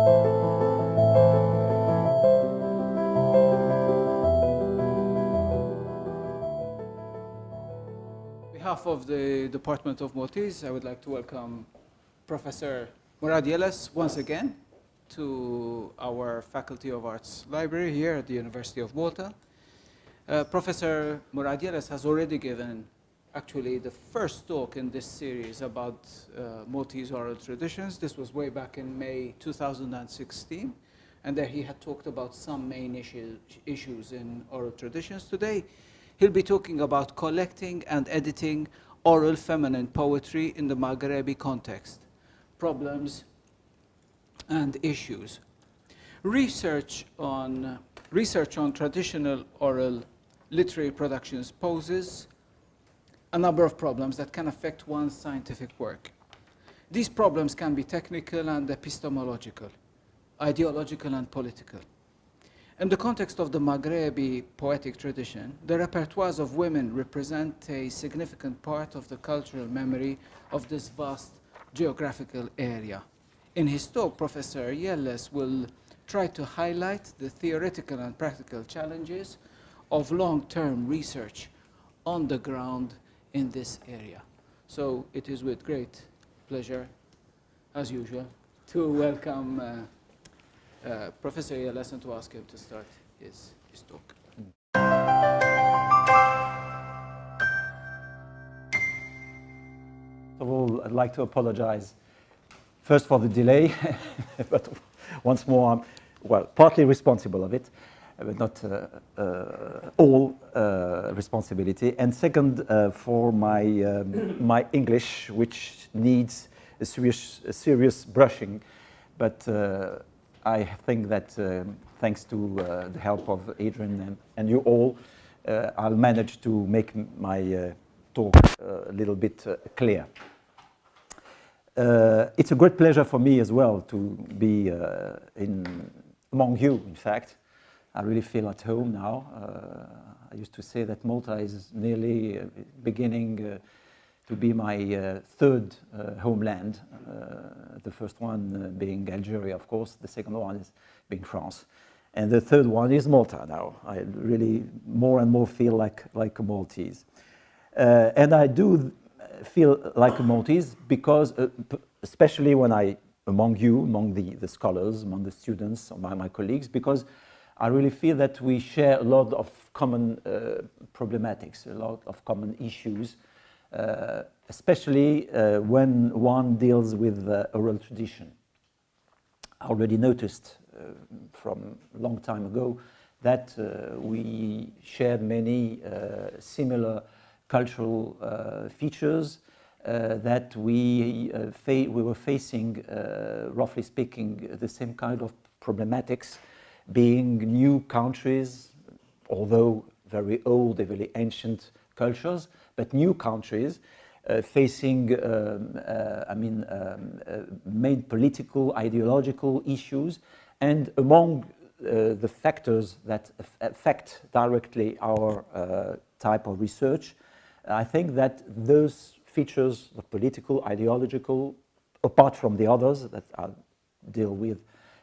On behalf of the Department of Maltese, I would like to welcome Professor Mourad Yelles once again to our Faculty of Arts Library here at the University of Malta. Professor Mourad Yelles has already given actually the first talk in this series about Maltese oral traditions. This was way back in May 2016, and there he had talked about some main issues in oral traditions. Today, he'll be talking about collecting and editing oral feminine poetry in the Maghrebi context, problems and issues. Research on traditional oral literary productions poses a number of problems that can affect one's scientific work. These problems can be technical and epistemological, ideological and political. In the context of the Maghrebi poetic tradition, the repertoires of women represent a significant part of the cultural memory of this vast geographical area. In his talk, Professor Yelles will try to highlight the theoretical and practical challenges of long-term research on the ground in this area. So it is with great pleasure, as usual, to welcome Professor Yelles and to ask him to start his talk. First of all, I'd like to apologize first for the delay, but once more, I'm, well, partly responsible of it, but not all responsibility. And second, for my English, which needs a serious brushing. But I think that thanks to the help of Adrian and you all, I'll manage to make my talk a little bit clear. It's a great pleasure for me as well to be among you, in fact. I really feel at home now. I used to say that Malta is nearly beginning to be my third homeland. The first one being Algeria, of course. The second one is being France. And the third one is Malta now. I really more and more feel like a Maltese. And I do feel like a Maltese because, especially when among you, among the scholars, among the students, among my colleagues, because I really feel that we share a lot of common problematics, a lot of common issues, especially when one deals with oral tradition. I already noticed from a long time ago that we shared many similar cultural features, that we were facing, roughly speaking, the same kind of problematics, being new countries, although very old, very ancient cultures, but new countries facing, main political, ideological issues, and among the factors that affect directly our type of research, I think that those features, the political, ideological, apart from the others that I'll deal with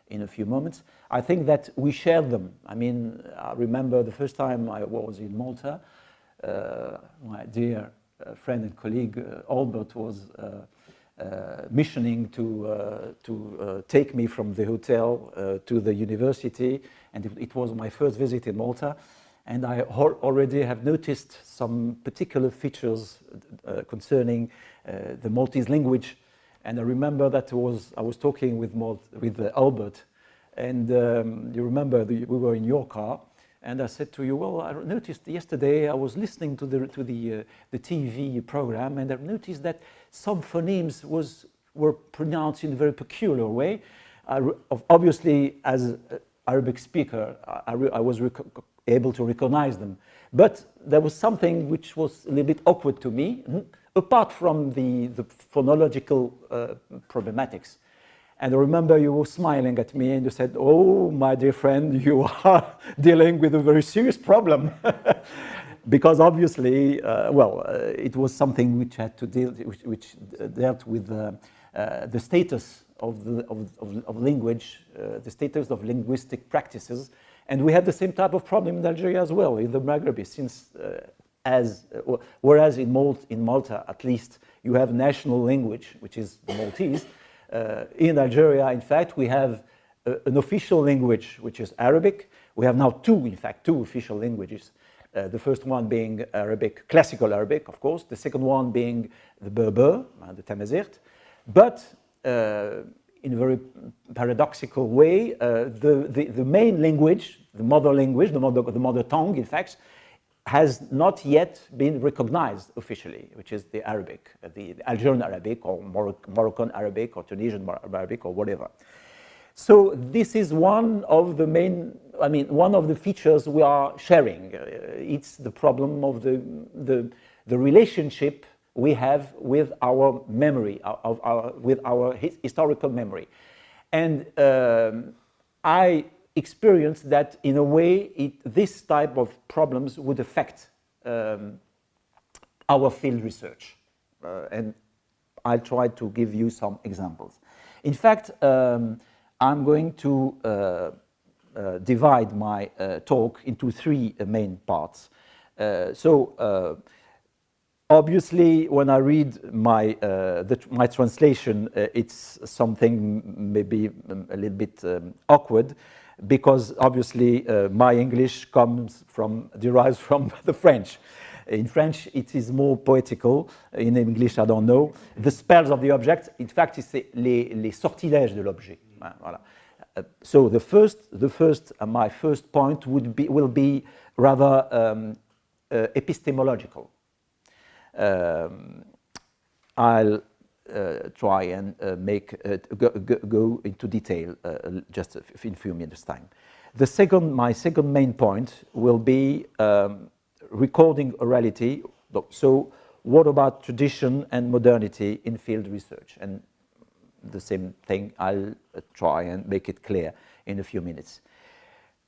in a few moments, I think that we share them. I mean, I remember the first time I was in Malta, my dear friend and colleague Albert was missioning to take me from the hotel to the university, and it was my first visit in Malta, and I already have noticed some particular features concerning the Maltese language. And I remember that I was talking with Albert, and you remember we were in your car, and I said to you, well, I noticed yesterday I was listening to the TV program, and I noticed that some phonemes were pronounced in a very peculiar way. Obviously, as an Arabic speaker, I was able to recognize them, but there was something which was a little bit awkward to me, apart from the phonological problematics. And I remember you were smiling at me and you said, oh, my dear friend, you are dealing with a very serious problem. Because obviously, it was something which had to dealt with the status of language, the status of linguistic practices. And we have the same type of problem in Algeria as well, in the Maghrebi, since whereas in Malta, at least, you have national language, which is the Maltese. In Algeria, in fact, we have an official language, which is Arabic. We have now two official languages. The first one being Arabic, classical Arabic, of course. The second one being the Berber, the Tamazight. But in a very paradoxical way, the main language, the mother language, the mother tongue, in fact, has not yet been recognized officially, which is the Arabic, the Algerian Arabic or Moroccan Arabic or Tunisian Arabic or whatever. So this is one of the main, one of the features we are sharing. It's the problem of the relationship we have with our memory, with our historical memory. And I experienced that in a way this type of problems would affect our field research. And I'll try to give you some examples. In fact, I'm going to divide my talk into three main parts. Obviously, when I read my translation, it's something maybe a little bit awkward, because obviously my English derives from the French. In French, it is more poetical. In English, I don't know. The spells of the object, in fact, c'est les sortilèges de l'objet. Voilà. So my first point will be rather epistemological. I'll try and go into detail just in a few minutes' time. My second main point will be recording orality. So what about tradition and modernity in field research? And the same thing, I'll try and make it clear in a few minutes.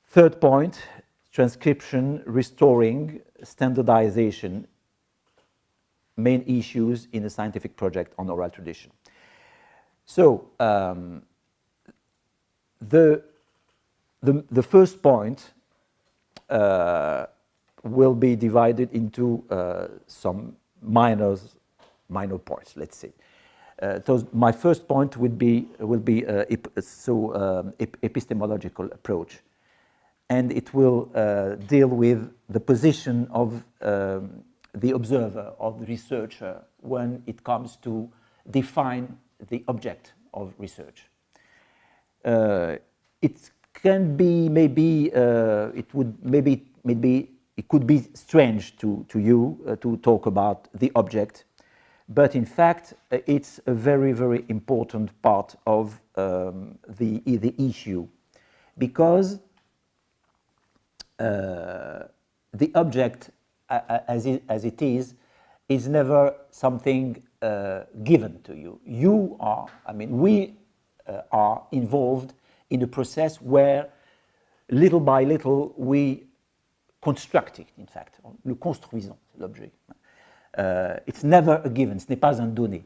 Third point, transcription, restoring, standardization, main issues in a scientific project on oral tradition. So the first point will be divided into some minor points, let's say. So my first point will be epistemological approach, and it will deal with the position of the observer, of the researcher, when it comes to define the object of research. It can be it could be strange to you to talk about the object, but in fact it's a very, very important part of the issue, because the object as it is never something given to you. We are involved in a process where little by little we construct it, in fact. Le construisons, l'objet. It's never a given, ce n'est pas un donné.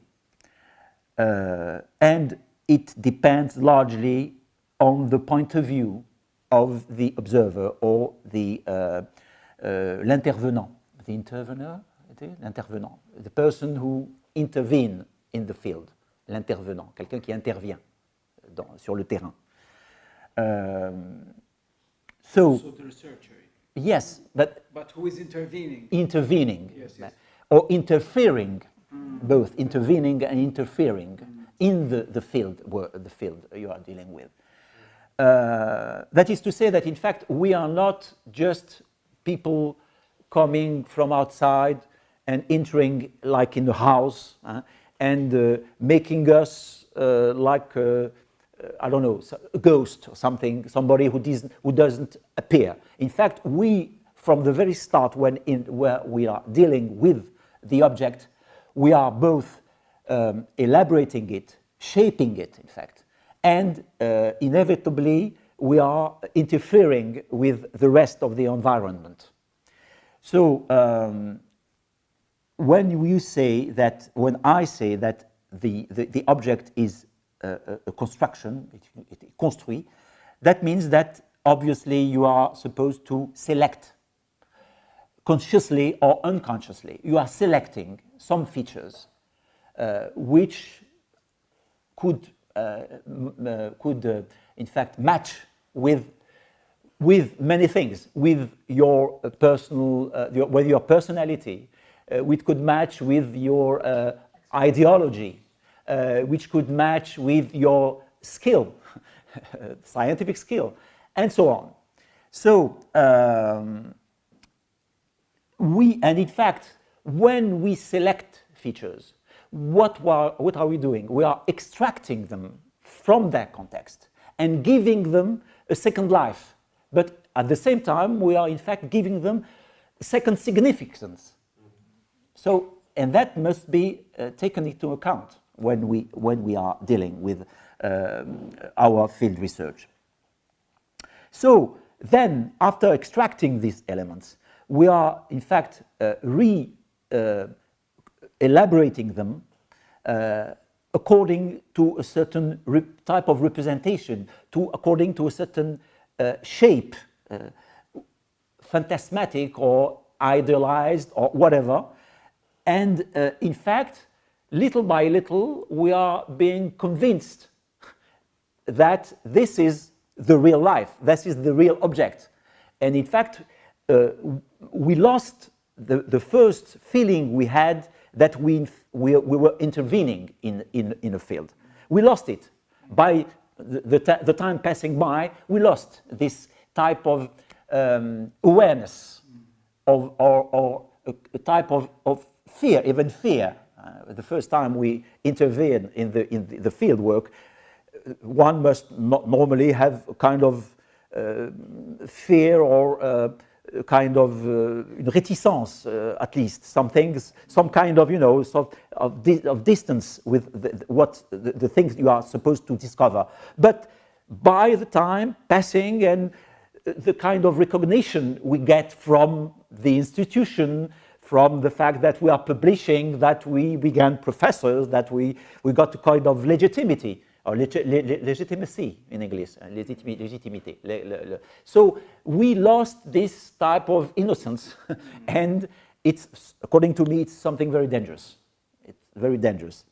And it depends largely on the point of view of the observer or l'intervenant. The intervenant, the person who intervenes in the field, l'intervenant, quelqu'un qui intervient sur le terrain. So the researcher. Yes, but who is intervening? Intervening, yes. Or interfering, both intervening and interfering in the field you are dealing with. That is to say that, in fact, we are not just people coming from outside and entering like in a house and making us like I don't know, a ghost or something, somebody who doesn't appear. In fact, we, from the very start, where we are dealing with the object, we are both elaborating it, shaping it, in fact, and inevitably we are interfering with the rest of the environment. So when I say that the object is a construction, construit, that means that obviously you are supposed to select consciously or unconsciously. You are selecting some features which could in fact match with many things, with your personal, with your personality, which could match with your ideology, which could match with your skill, scientific skill, and so on. So and in fact, when we select features, what are we doing? We are extracting them from their context and giving them a second life. But at the same time, we are in fact giving them second significance. So, and that must be taken into account when we are dealing with our field research. So then, after extracting these elements, we are in fact elaborating them according to a certain type of representation, according to a certain shape, phantasmatic or idealized or whatever. And in fact, little by little, we are being convinced that this is the real life, this is the real object. And in fact, we lost the first feeling we had that we were intervening in a field. We lost it. By the time passing by, we lost this type of awareness or a type of fear, even fear. The first time we intervene in the field work, one must not normally have a kind of fear or kind of reticence, at least some things, some kind of of distance with the things you are supposed to discover. But by the time passing and the kind of recognition we get from the institution, from the fact that we are publishing, that we began professors, that we got a kind of legitimacy, or legitimacy in English, legitimity. So we lost this type of innocence, and it's, according to me, it's something very dangerous. It's very dangerous.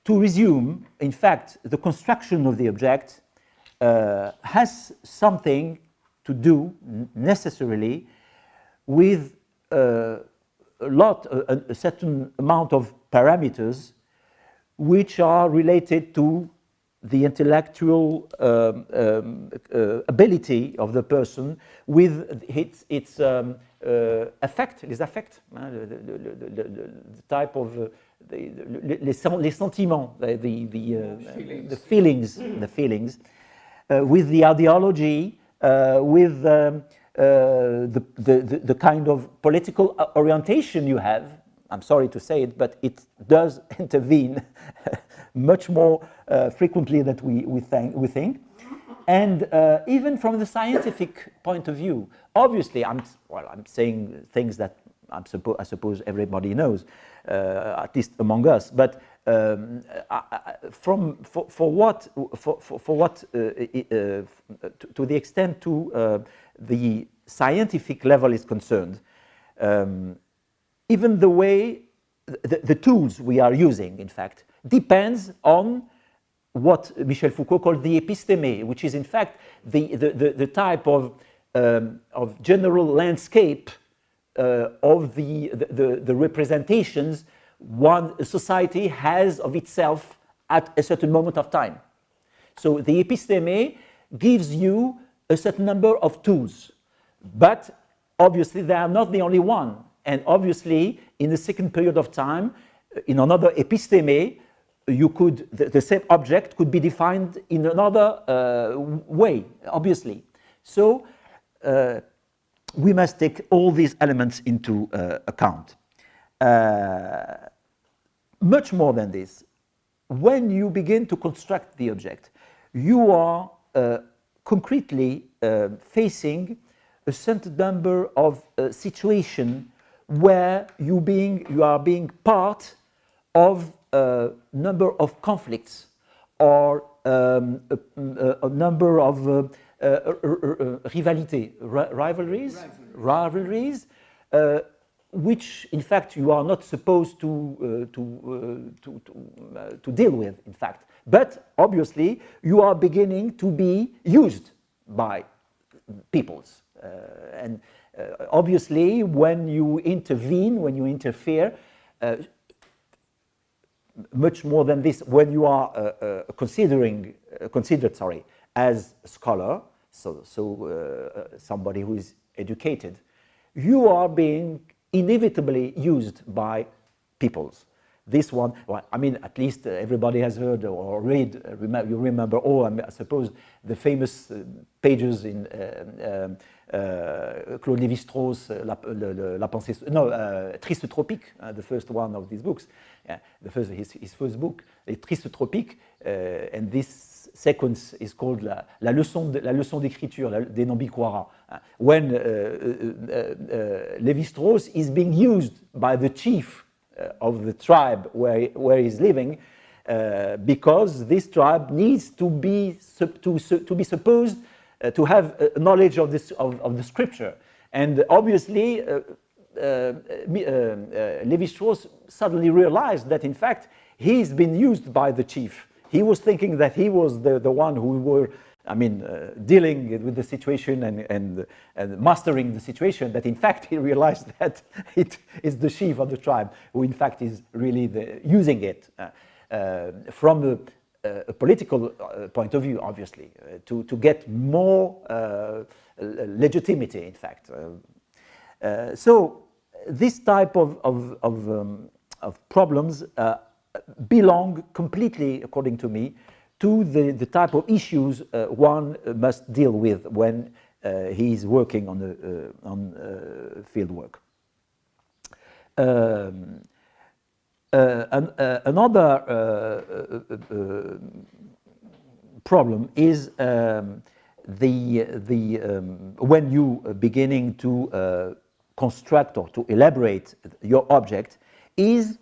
To resume, in fact, the construction of the object has something to do necessarily with a certain amount of parameters which are related to the intellectual ability of the person with its affect, les affects, the type of les sentiments, the feelings, with the ideology, with the kind of political orientation you have. I'm sorry to say it, but it does intervene much more frequently than we think. And even from the scientific point of view, obviously, I'm saying things that I suppose everybody knows, at least among us. But to the extent to the scientific level is concerned, even the way the tools we are using, in fact, depends on what Michel Foucault called the episteme, which is in fact the type of general landscape of the representations a society has of itself at a certain moment of time. So the episteme gives you a certain number of tools, but obviously they are not the only one. And obviously, in the second period of time, in another episteme, the same object could be defined in another way, obviously. So we must take all these elements into account. Much more than this, when you begin to construct the object, you are concretely facing a certain number of situations where you are being part of a number of conflicts or a number of rivalries, which in fact you are not supposed to deal with, in fact. But obviously you are beginning to be used by peoples. And obviously when you intervene, when you interfere, much more than this, when you are considered as a scholar, so somebody who is educated, you are being inevitably used by peoples. This one, well, I mean, at least everybody has heard or read, you remember all, I suppose, the famous pages in Claude Lévi-Strauss, La pensée, no, Triste Tropique, the first one of these books, his first book, Triste Tropique, and this sequence is called La leçon d'écriture des Nambiquara, when Lévi-Strauss is being used by the chief of the tribe where he's living, because this tribe needs to be supposed to have knowledge of the scripture, and obviously Lévi-Strauss suddenly realized that in fact he's been used by the chief. He was thinking that he was the one who were, I mean, dealing with the situation and mastering the situation, that in fact he realized that it is the chief of the tribe who in fact is really using it from a political point of view, obviously, to get more legitimacy, in fact. So this type of problems belong completely, according to me, to the type of issues one must deal with when he is working on field work. Another problem is when you are beginning to construct or to elaborate your object is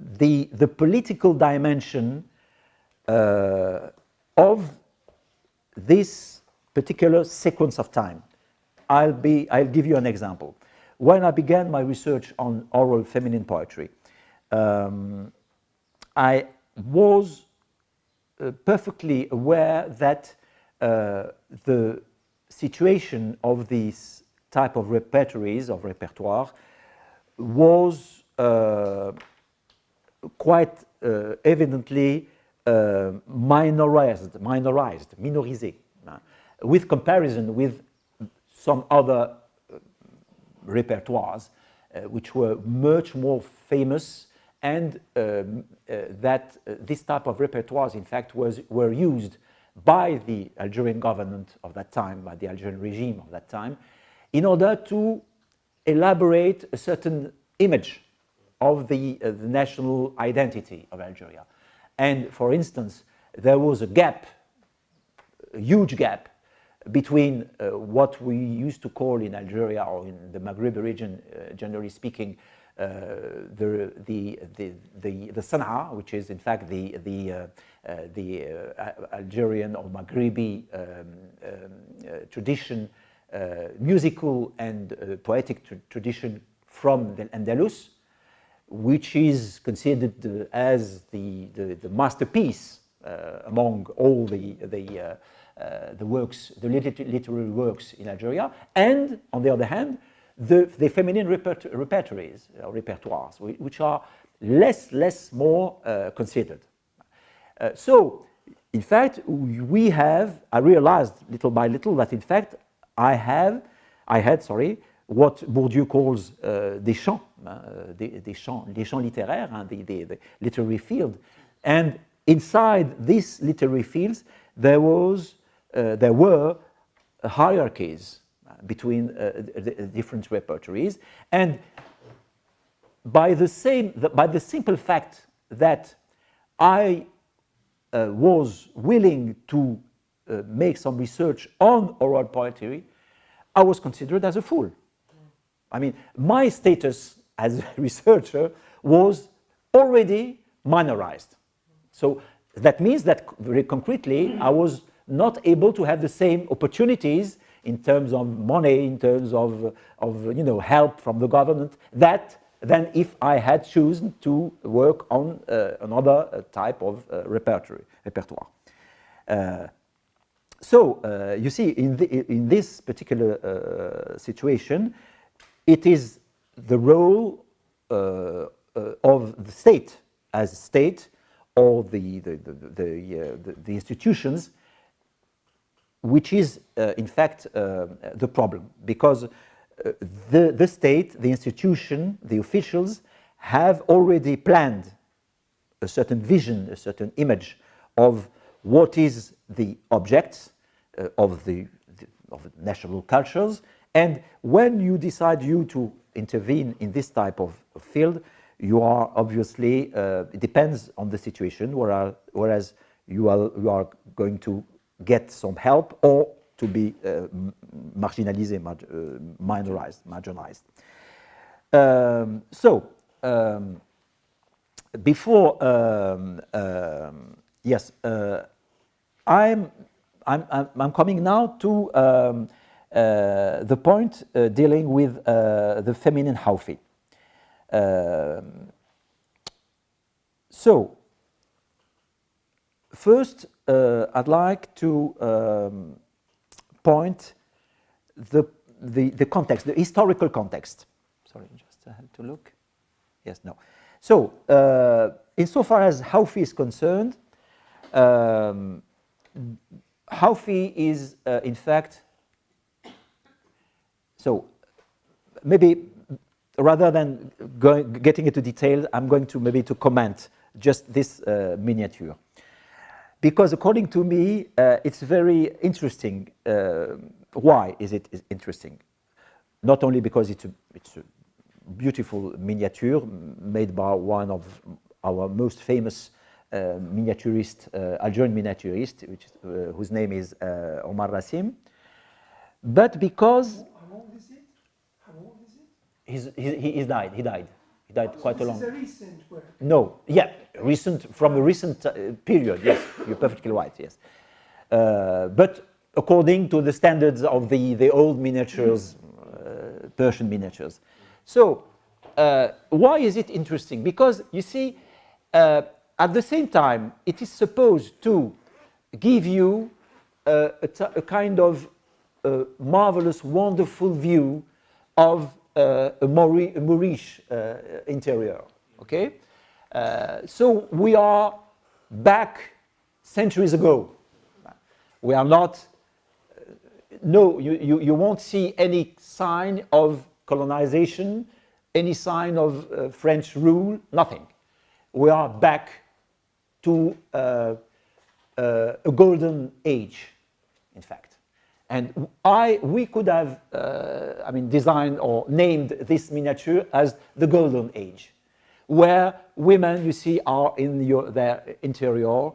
the political dimension of this particular sequence of time. I'll give you an example. When I began my research on oral feminine poetry, I was perfectly aware that the situation of these type of repertories, of repertoire, was quite evidently minorized, with comparison with some other repertoires which were much more famous, and that this type of repertoires in fact were used by the Algerian government of that time, by the Algerian regime of that time, in order to elaborate a certain image of the national identity of Algeria. And for instance, there was a gap, a huge gap, between what we used to call in Algeria or in the Maghrebi region, generally speaking, the Sana'a, which is in fact the Algerian or Maghrebi tradition, musical and poetic tradition from the Andalus, which is considered as the masterpiece among all the works, the literary works in Algeria, and on the other hand, the feminine repertoires, which are less more considered. So, in fact, I realized little by little that in fact I had what Bourdieu calls des champs littéraires, the literary field, and inside these literary fields there were hierarchies between the different repertories, and by the simple fact that I was willing to make some research on oral poetry, I was considered as a fool. I mean, my status as a researcher, was already minorized. So that means that very concretely, I was not able to have the same opportunities in terms of money, in terms of help from the government, than if I had chosen to work on another type of repertoire. So you see, in this particular situation, it is the role of the state as a state, or the institutions, which is in fact the problem, because the state, the institution, the officials have already planned a certain vision, a certain image of what is the object of the national cultures. And when you decide to intervene in this type of field, you are obviously, it depends on the situation, whereas you are going to get some help or to be marginalized. Before, yes, I'm coming now to the point dealing with the feminine hawfi. So, first, I'd like to point the context, the historical context. Sorry, just I had to look. Yes, no. So, insofar as hawfi is concerned, hawfi is in fact, so maybe rather than getting into detail, I'm going to maybe to comment just this miniature. Because according to me, it's very interesting. Why is it interesting? Not only because it's a beautiful miniature made by one of our most famous miniaturist, Algerian miniaturist, whose name is Omar Rassim, but because he died. He died quite a long. This is a recent work. No, yeah, recent, from a recent period. Yes, you're perfectly right. Yes, but according to the standards of the old miniatures, Persian miniatures. So why is it interesting? Because you see, at the same time, it is supposed to give you a kind of marvelous, wonderful view of a Moorish interior. Okay, so we are back centuries ago. We are not. No, you won't see any sign of colonization, any sign of French rule, nothing. We are back to a golden age, in fact. And we could have, designed or named this miniature as the Golden Age, where women, you see, are in their interior.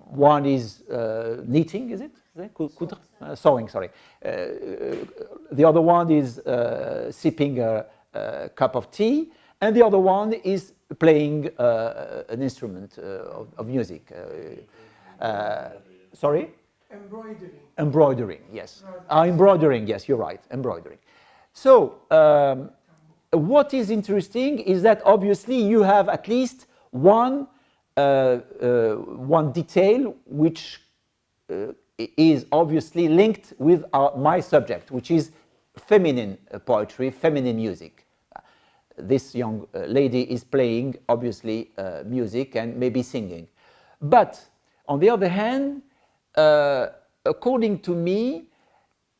One is knitting, is it? Sewing, sorry. The other one is sipping a cup of tea, and the other one is playing an instrument of music. Sorry? Embroidering. Embroidering, yes. Embroidering, yes, you're right, embroidering. So, what is interesting is that obviously you have at least one detail which is obviously linked with my subject, which is feminine poetry, feminine music. This young lady is playing, obviously, music and maybe singing. But, on the other hand, according to me,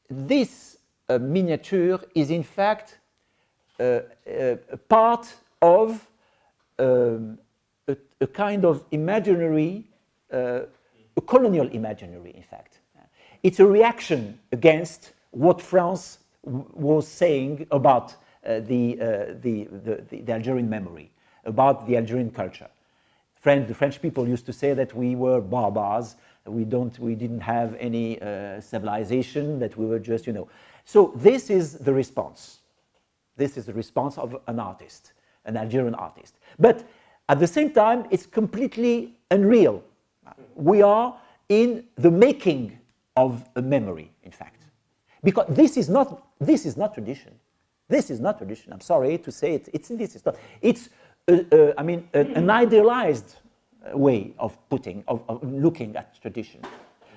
this miniature is in fact part of a kind of imaginary, a colonial imaginary, in fact. It's a reaction against what France was saying about the Algerian memory, about the Algerian culture. The French people used to say that we were barbars, we didn't have any civilization, that we were just, So this is the response. This is the response of an artist, an Algerian artist. But at the same time, it's completely unreal. We are in the making of a memory, in fact. Because this is not tradition. This is not tradition. I'm sorry to say it. It's I mean, an idealized way of looking at tradition.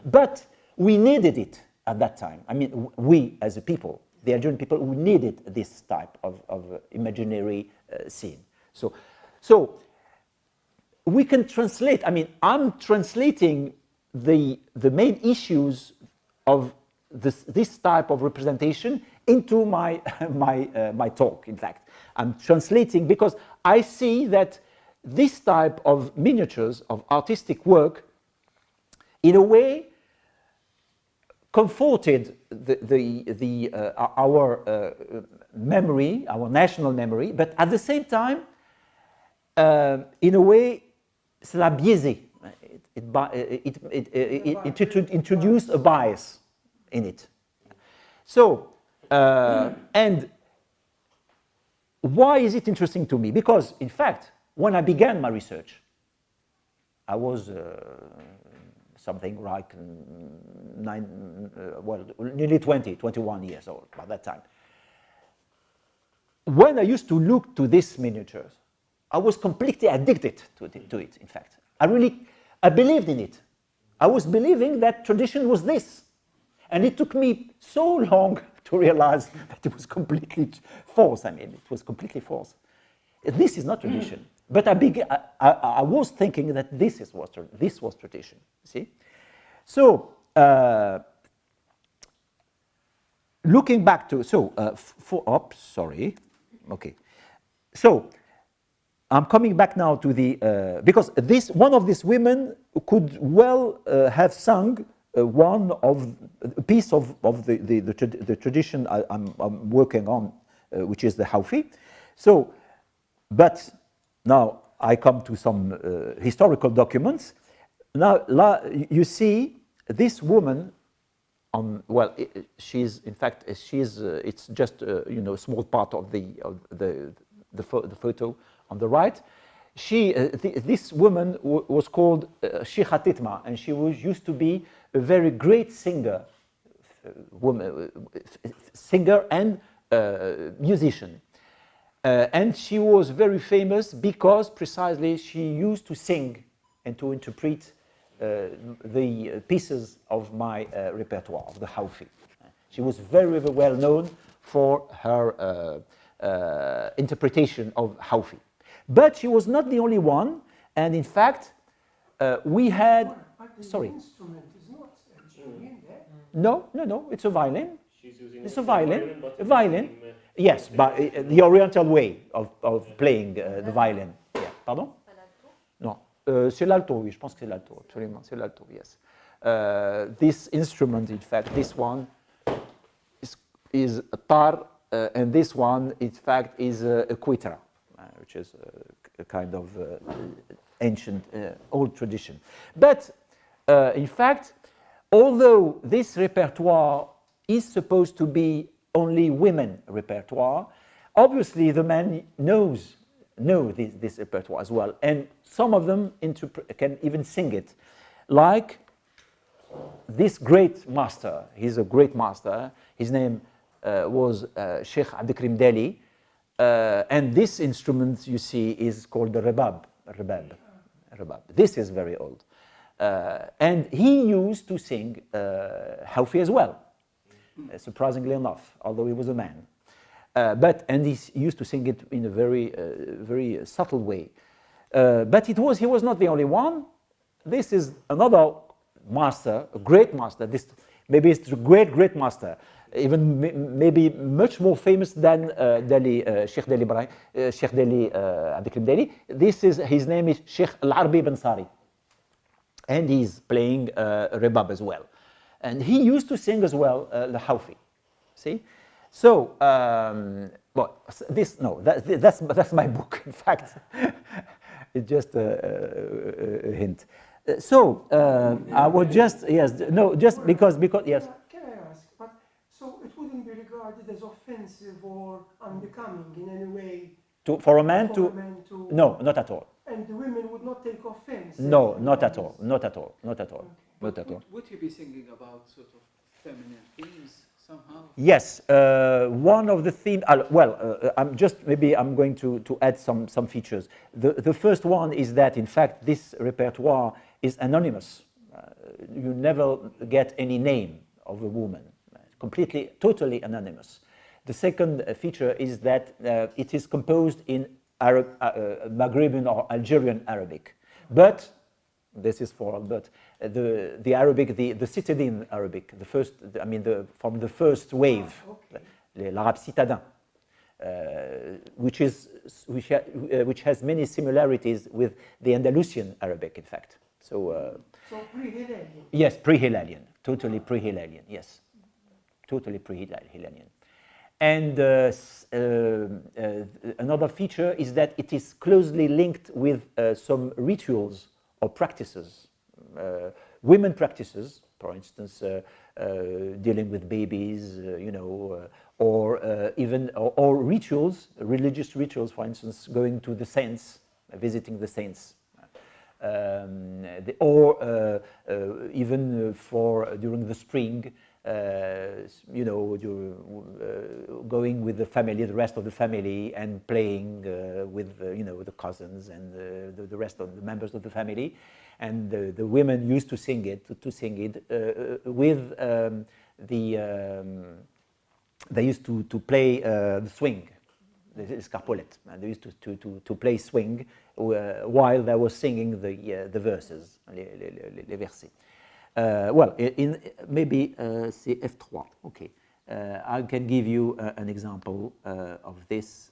But we needed it at that time. I mean, we as a people, the Algerian people, we needed this type of imaginary scene. So we can translate. I mean, I'm translating the main issues of this type of representation into my my talk. In fact, I'm translating because I see that this type of miniatures of artistic work, in a way, comforted our memory, our national memory, but at the same time, in a way, cela biaisé. It introduced a bias in it. So, and why is it interesting to me? Because, in fact, when I began my research, I was something like nearly 21 years old by that time. When I used to look to these miniatures, I was completely addicted to it, in fact. I believed in it. I was believing that tradition was this. And it took me so long to realize that it was completely false. I mean, it was completely false. This is not tradition. But I was thinking that this was tradition, see? So, looking back to, sorry, okay. So, I'm coming back now to the, because one of these women could well have sung a piece of the tradition I'm working on, which is the Hawfi. So, but now I come to some historical documents. Now, you see this woman she's in fact it's just a small part of the photo on the right. This woman was called Sheikha Titma, and she used to be a very great singer, singer and musician. And she was very famous because precisely she used to sing and to interpret the pieces of my repertoire, of the Hawfi. She was very, very well known for her interpretation of Hawfi. But she was not the only one, and in fact, we had... Sorry. The instrument is not Algerian there? No, it's a violin. It's a violin. But A violin. Yes, but the Oriental way of playing the violin. Yeah. Pardon? Non, c'est l'alto, oui, je pense que c'est l'alto, absolument, c'est l'alto, yes. This instrument, in fact, this one is a tar, and this one, in fact, is a quitra, which is a kind of ancient, old tradition. But, in fact, although this repertoire is supposed to be only women repertoire, obviously the men know this repertoire as well, and some of them can even sing it, like this great master. He's a great master. His name was Sheikh Abdelkrim Deli, and this instrument you see is called the rebab. This is very old, and he used to sing Hawfi as well, surprisingly enough, although he was a man. And he used to sing it in a very subtle way. But he was not the only one. This is another master, a great master. Maybe it's a great master, even maybe much more famous than Sheikh Deli Abdelkrim Deli. His name is Sheikh Al-Arbi Ben Sari, and he's playing rebab as well. And he used to sing as well the Hawfi. See. So, that's my book, in fact. It's just a hint. I would just, yes, no, just because, yes. Can I ask, but so it wouldn't be regarded regarded as offensive or unbecoming in any way For a man for to... a man to... No, not at all. And the women would not take offense? No, not at all. Not at all. Not at all. Not at all. Would you be singing about sort of feminine themes somehow? Yes, one of the themes. I'm going to add some features. The first one is that in fact this repertoire is anonymous. You never get any name of a woman. Completely, totally anonymous. The second feature is that it is composed in Maghrebian or Algerian Arabic, but this is for the Arabic, the citadine Arabic, the first, from the first wave, l'arabe citadin, which has many similarities with the Andalusian Arabic, in fact. So pre-Hillelian. Yes, pre-Hillelian, totally pre-Hillelian. Yes, totally pre-Hillelian. And another feature is that it is closely linked with some rituals or practices, women practices, for instance, dealing with babies, or even rituals, religious rituals, for instance, going to the saints, visiting the saints, even for during the spring. Going with the family, the rest of the family, and playing with the cousins and the rest of the members of the family, and the women used to sing it with they used to play the swing, the escarpolette, and they used to play swing while they were singing the verses, les versets. Maybe c'est F3. Okay, I can give you an example of this.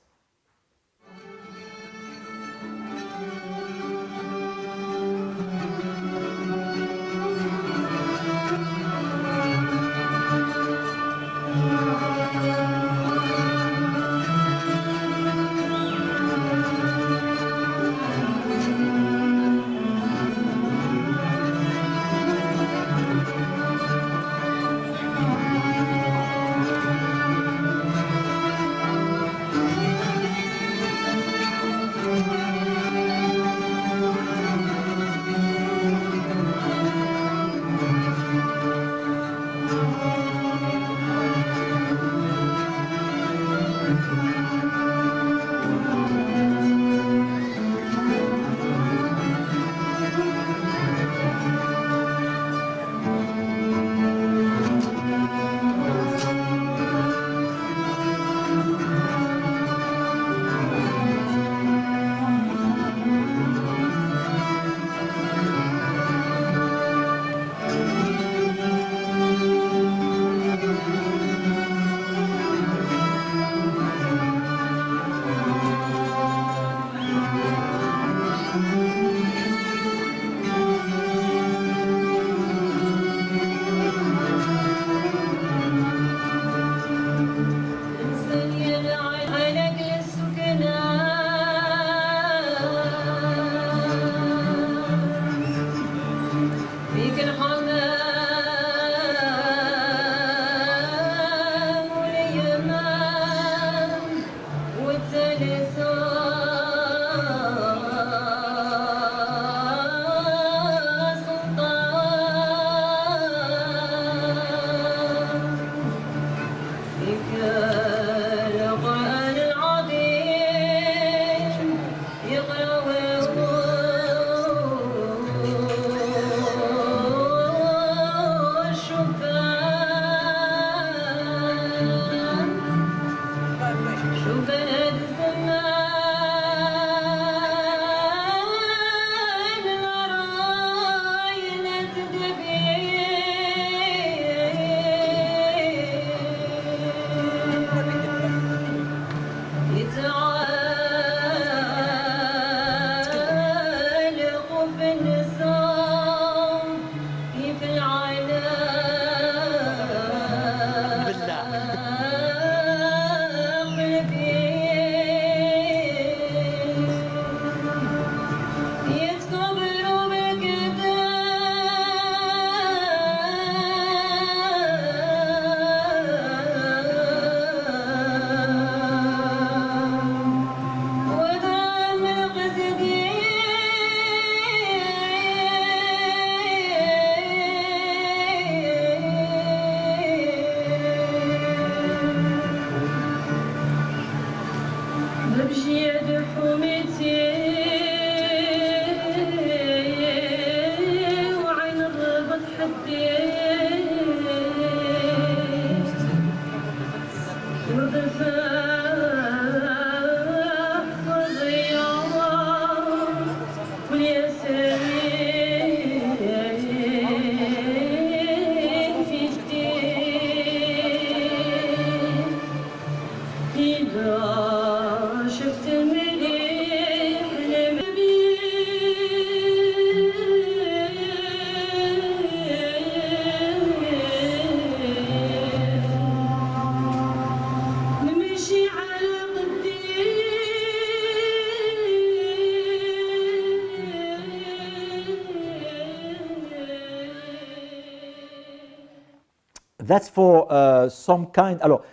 That's for some kind. Alors,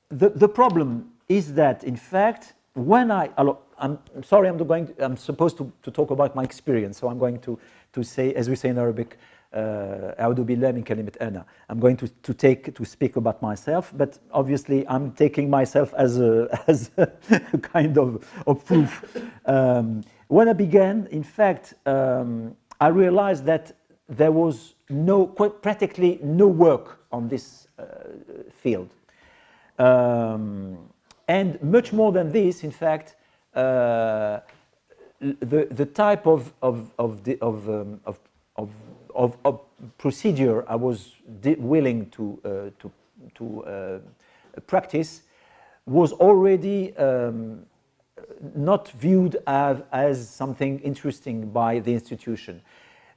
the problem is that, in fact, when I'm sorry, I'm supposed to talk about my experience, so I'm going to say, as we say in Arabic, أعوذ بالله من كلمة أنا. I'm going to speak about myself, but obviously I'm taking myself as a kind of proof. When I began, in fact, I realized that there was practically no work on this field. And much more than this, in fact, the type of procedure I was willing to practice was already not viewed as something interesting by the institution,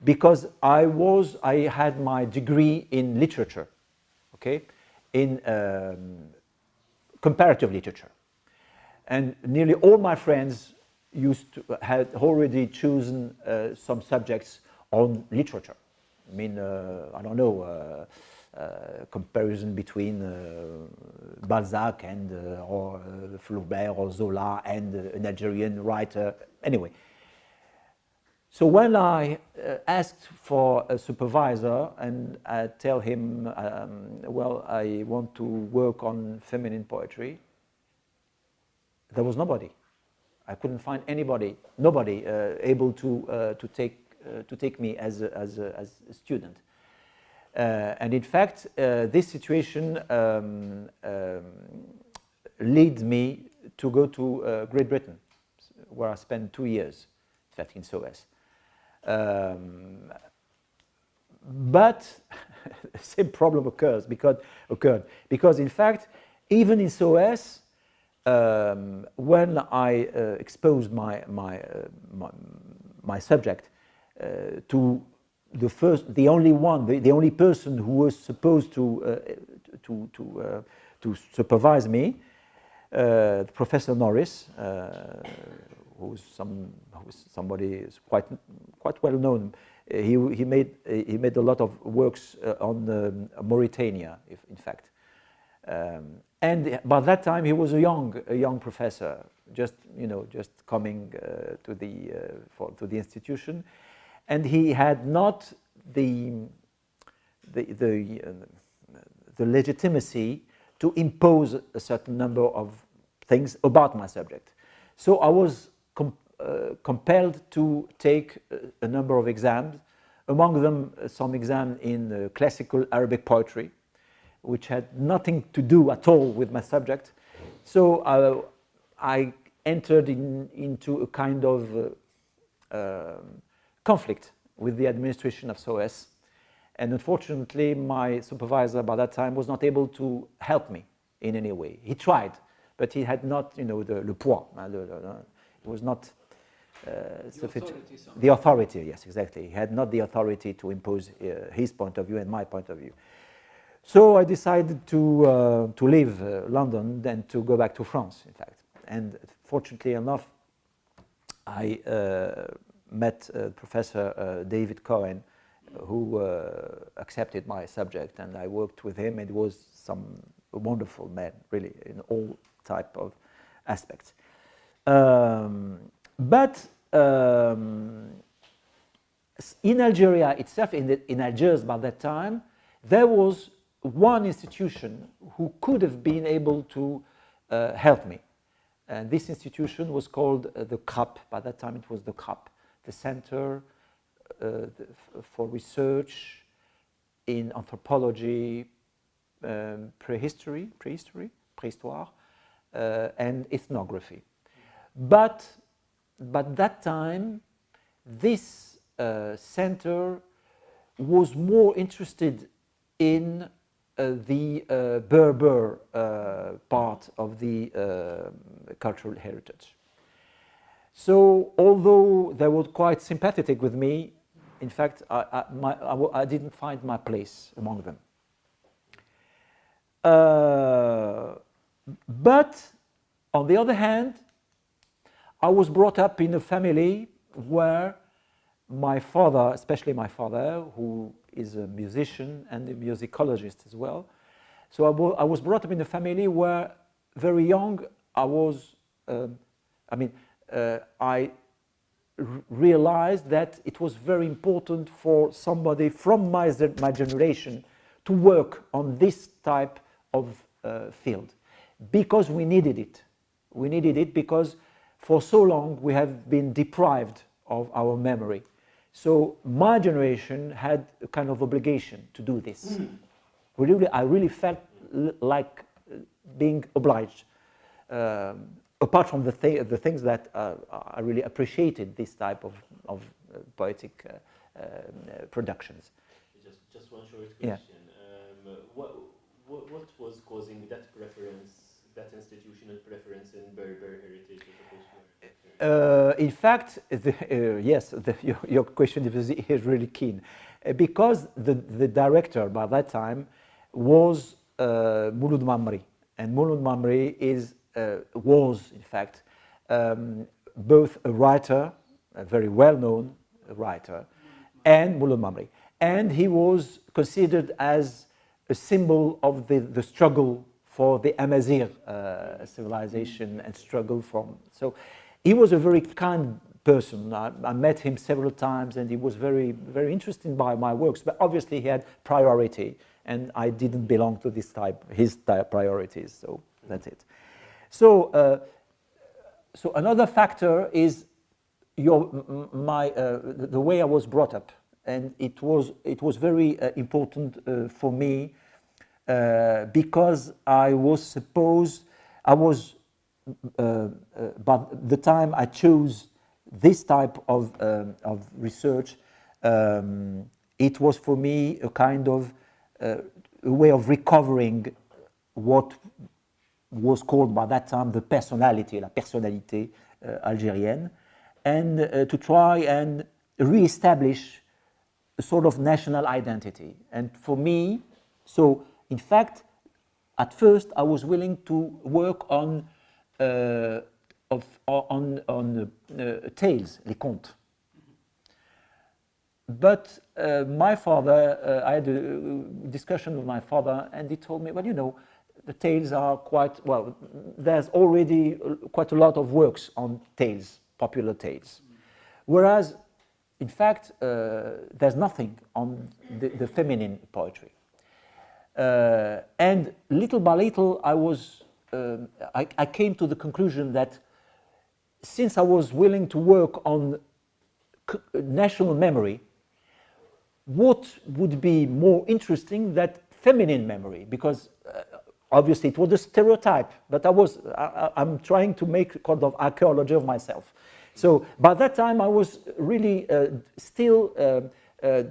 because I had my degree in literature, okay, in comparative literature, and nearly all my friends had already chosen some subjects on literature. I mean, I don't know, comparison between Balzac and or Flaubert or Zola and an Algerian writer. Anyway, so when I asked for a supervisor and I tell him, well, I want to work on feminine poetry, there was nobody. I couldn't find nobody able to take me as a student. And in fact, this situation led me to go to Great Britain, where I spent 2 years, in fact, in SOAS. But the same problem occurred because in fact, even in SOAS, when I exposed my subject to the only person who was supposed to supervise me, Professor Norris, who's somebody who's quite well known. He made a lot of works on Mauritania, in fact. And by that time he was a young professor, just coming to the institution, and he had not the legitimacy to impose a certain number of things about my subject. So I was compelled to take a number of exams, among them some exam in classical Arabic poetry, which had nothing to do at all with my subject. So I entered into a kind of conflict with the administration of SOAS, and unfortunately my supervisor by that time was not able to help me in any way. He tried, but he had not, le poids. It was not sufficient. The authority, yes, exactly. He had not the authority to impose his point of view and my point of view. So I decided to leave London, then to go back to France, in fact. And fortunately enough, I met Professor David Cohen, who accepted my subject, and I worked with him. It was a wonderful man, really, in all type of aspects. But in Algeria itself, in Algiers by that time, there was one institution who could have been able to help me. And this institution was called the CRAP. By that time, it was the CRAP, the Center for Research in Anthropology, Prehistoire, and Ethnography. But that time, this center was more interested in the Berber part of the cultural heritage. So, although they were quite sympathetic with me, in fact, I didn't find my place among them. But, on the other hand, I was brought up in a family where my father, especially my father, who is a musician and a musicologist as well. So I was brought up in a family where very young I realized that it was very important for somebody from my generation to work on this type of field because we needed it. We needed it because for so long we have been deprived of our memory. So my generation had a kind of obligation to do this. I really felt like being obliged. Apart from the things that I really appreciated this type of poetic productions. Just one short question. Yeah. What was causing that preference, that institutional preference in Berber heritage as opposed to? In fact, yes, your question is really keen. Because the director by that time was Moulud Mamri. And Moulud Mamri was, in fact, both a writer, a very well-known writer, and Moulud Mamri. And he was considered as a symbol of the struggle for the Amazigh civilization and struggle from. So he was a very kind person. I met him several times and he was very, very interested by my works, but obviously he had priority and I didn't belong to his priorities, so that's it. So, so another factor is the way I was brought up, and it was very important for me because by the time I chose this type of research, it was for me a kind of a way of recovering what was called by that time the personality, la personnalité algérienne, and to try and re-establish a sort of national identity. And for me, so in fact, at first I was willing to work on tales, les contes. But my father, I had a discussion with my father, and he told me, well, you know, the tales are quite, well, there's already quite a lot of works on tales, popular tales. Whereas, in fact, there's nothing on the feminine poetry. And little by little, I came to the conclusion that since I was willing to work on national memory, what would be more interesting than feminine memory? Because obviously it was a stereotype, but I'm trying to make kind of archaeology of myself. So by that time I was really still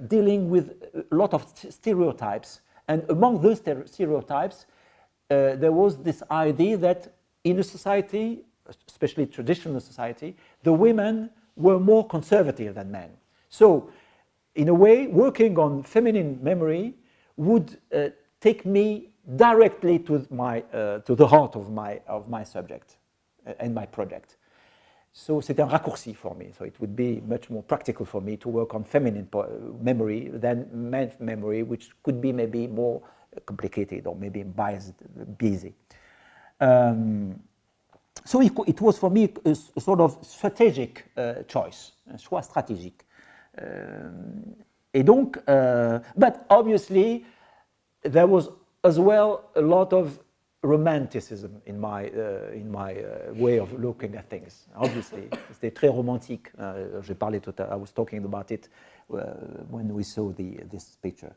dealing with a lot of stereotypes. And among those stereotypes, there was this idea that in a society, especially traditional society, the women were more conservative than men. So in a way, working on feminine memory would take me directly to the heart of my subject and my project. So c'était un raccourci for me. So it would be much more practical for me to work on feminine memory than men's memory, which could be maybe more complicated or maybe biased, busy. So it was for me a sort of strategic choice, un choix stratégique. Et donc, but obviously there was as well a lot of romanticism in my way of looking at things. Obviously, c'est très romantique. I was talking about it when we saw this picture.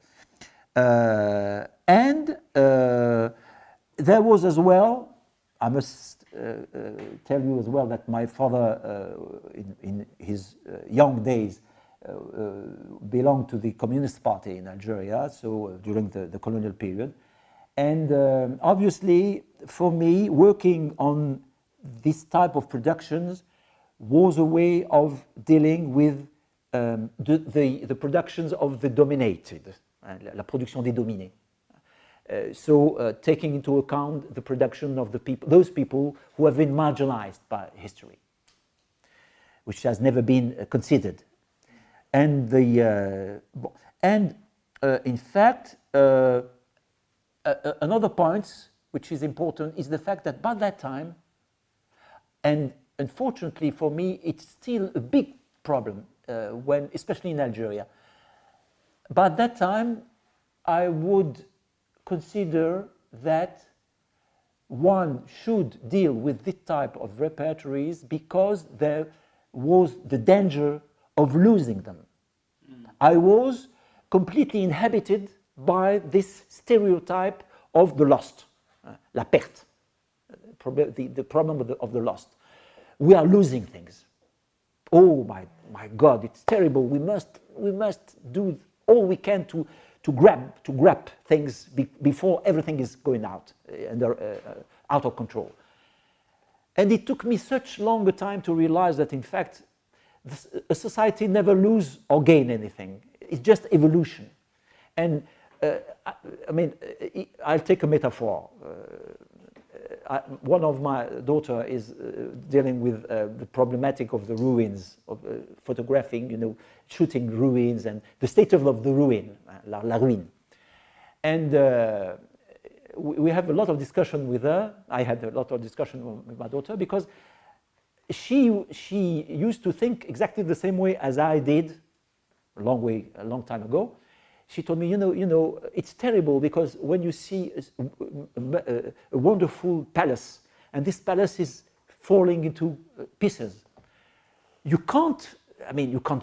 And there was as well, I must tell you as well that my father, in his young days, belonged to the Communist Party in Algeria, so during the colonial period. And obviously, for me, working on this type of productions was a way of dealing with the productions of the dominated, la production des dominés. So taking into account the production of the people, those people who have been marginalized by history, which has never been considered. And in fact, another point which is important is the fact that by that time, and unfortunately for me, it's still a big problem when, especially in Algeria. By that time, I would consider that one should deal with this type of repertories because there was the danger of losing them. I was completely inhabited by this stereotype of the lost, la perte, the problem of the lost. We are losing things. Oh my God, it's terrible. We must do all we can to grab things before everything is going out and out of control. And it took me such long time to realize that in fact a society never lose or gain anything. It's just evolution. And I mean, I'll take a metaphor. One of my daughter is dealing with the problematic of the ruins, of photographing, you know, shooting ruins and the state of the ruin, la ruine. And we have a lot of discussion with her. I had a lot of discussion with my daughter because she used to think exactly the same way as I did a long time ago. She told me, you know, it's terrible because when you see a wonderful palace and this palace is falling into pieces, you can't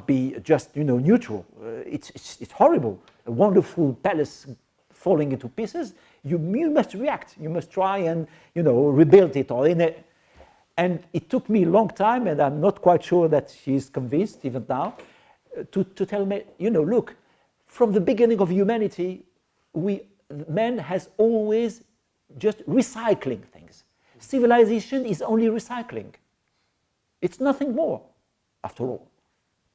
be just, you know, neutral. It's horrible. A wonderful palace falling into pieces, you must react. You must try and, you know, rebuild it or in it. And it took me a long time, and I'm not quite sure that she's convinced even now, to tell me, you know, look, from the beginning of humanity, man has always just recycling things. Civilization is only recycling. It's nothing more, after all.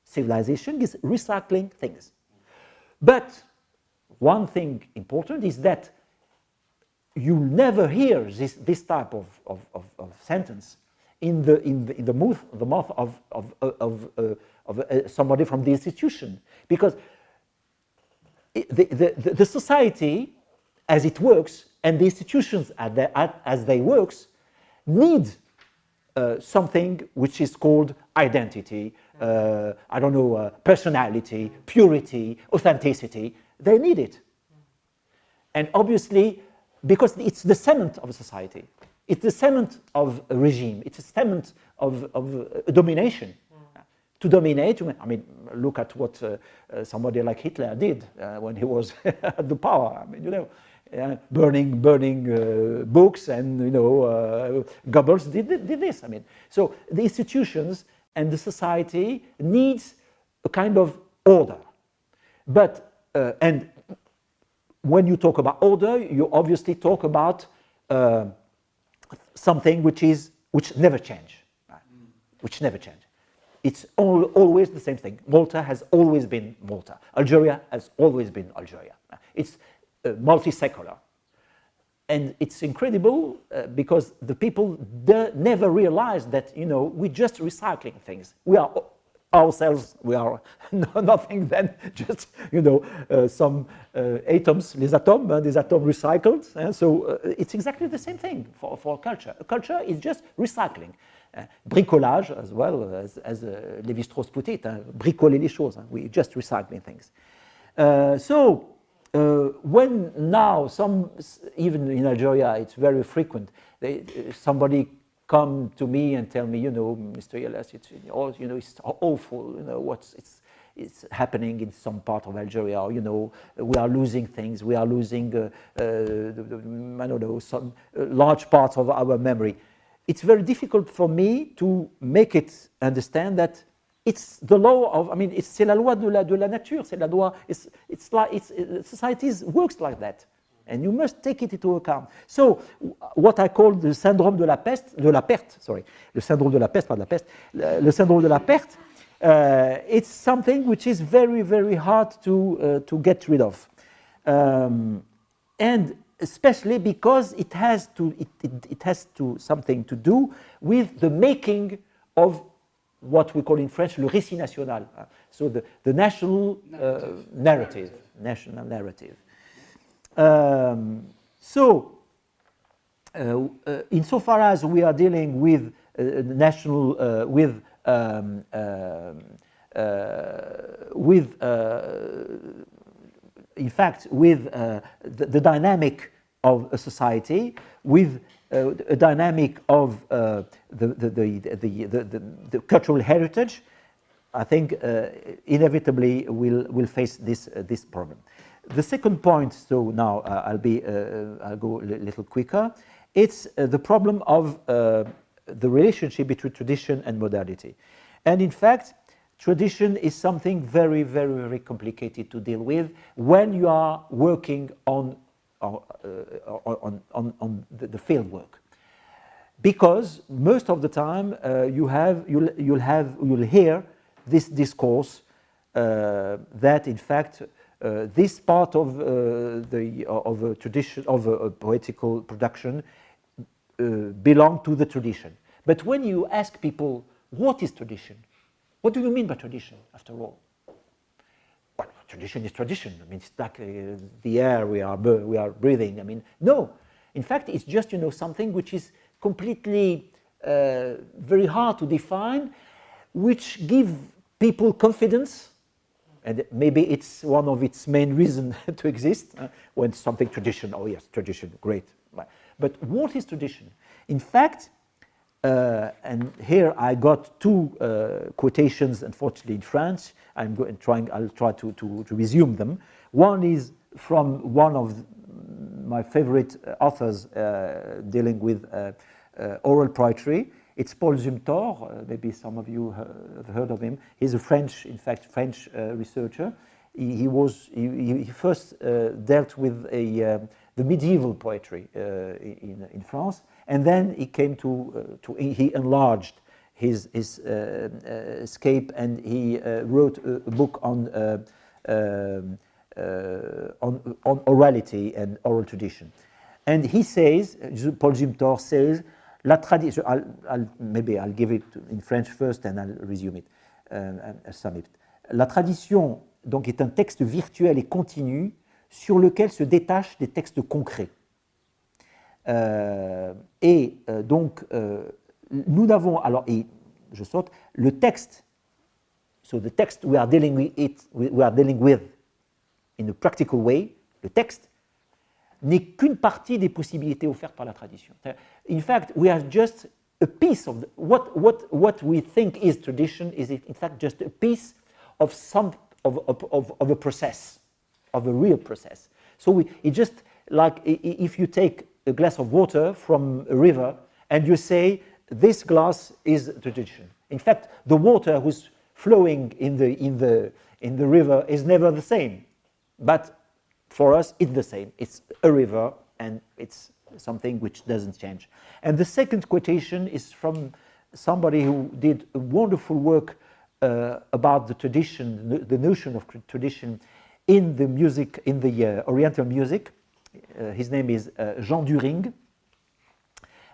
Civilization is recycling things. But one thing important is that you never hear this type of sentence in the mouth of somebody from the institution, because the society, as it works, and the institutions as they work, need something which is called identity, I don't know, personality, purity, authenticity. They need it. And obviously, because it's the cement of a society, it's the cement of a regime, it's the cement of domination. To dominate, I mean, look at what somebody like Hitler did when he was at the power. I mean, you know, burning books, and you know, Goebbels did this. I mean, so the institutions and the society needs a kind of order. But and when you talk about order, you obviously talk about something which never change, right? Which never change. It's always the same thing. Malta has always been Malta. Algeria has always been Algeria. It's multi-secular. And it's incredible because the people never realize that, you know, we're just recycling things. We are ourselves, we are nothing than just, you know, some atoms, les atomes, des atomes recycled. And so it's exactly the same thing for culture. Culture is just recycling. Bricolage as well, as Lévi-Strauss put it, bricoler les choses. We're just recycling things. So when now even in Algeria, it's very frequent. Somebody come to me and tell me, you know, Mr. Yelles, it's awful. You know it's happening in some part of Algeria. You know, we are losing things. We are losing, I don't know, some large parts of our memory. It's very difficult for me to make it understand that it's the law of, I mean, c'est la loi de la nature. C'est la loi. Society works like that, and you must take it into account. So, what I call the syndrome de la peste, le syndrome de la peste, pas de la peste, le syndrome de la perte. It's something which is very, very hard to get rid of, and especially because it has something to do with the making of what we call in French le récit national, so the national narrative, national narrative. So, insofar as we are dealing with national, in fact, with the dynamic of a society, with a dynamic of the cultural heritage, I think inevitably we'll face this problem. The second point, so now I'll go a little quicker. It's the problem of the relationship between tradition and modernity, and in fact, tradition is something very, very, very complicated to deal with when you are working on the field work, because most of the time you'll hear this discourse that in fact this part of a tradition, of a poetical production belong to the tradition. But when you ask people what is tradition, what do you mean by tradition after all? Well, tradition is tradition. I mean, it's like the air we are breathing. I mean, no. In fact, it's just, you know, something which is completely very hard to define, which give people confidence, and maybe it's one of its main reasons to exist. When something tradition, oh yes, tradition, great. But what is tradition? In fact, and here I got two quotations, unfortunately in French. I'll try to resume them. One is from one of my favorite authors dealing with oral poetry. It's Paul Zumthor. Maybe some of you have heard of him. He's a French researcher. He first dealt with the medieval poetry in France, and then he came he enlarged his scape, and he wrote a book on orality and oral tradition. And he says, Paul Zumthor says, la tradition. Maybe I'll give it in French first, and I'll resume it, sum it. La tradition donc est un texte virtuel et continu sur lequel se détachent des textes concrets. Donc, nous n'avons, alors, et je saute, le texte, so the text we are dealing with in a practical way, le texte, n'est qu'une partie des possibilités offertes par la tradition. In fact, we are just a piece of what we think is tradition is in fact just a piece of a process, of a real process. So it's just like if you take a glass of water from a river and you say this glass is tradition. In fact, the water who's flowing in the river is never the same, but for us it's the same. It's a river and it's something which doesn't change. And the second quotation is from somebody who did a wonderful work about the tradition, the notion of tradition in the music, in the Oriental music. His name is Jean During,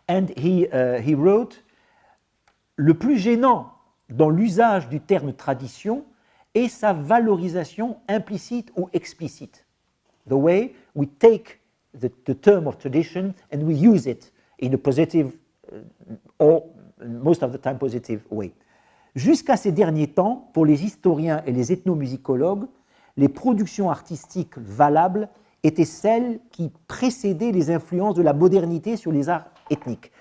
and he wrote, le plus gênant dans l'usage du terme tradition est sa valorisation implicite ou explicite. The way we take the term of tradition and we use it in a positive or most of the time positive way. Jusqu'à ces derniers temps, pour les historiens et les ethnomusicologues, les productions artistiques valables étaient celles qui précédaient les influences de la modernité sur les arts ethniques.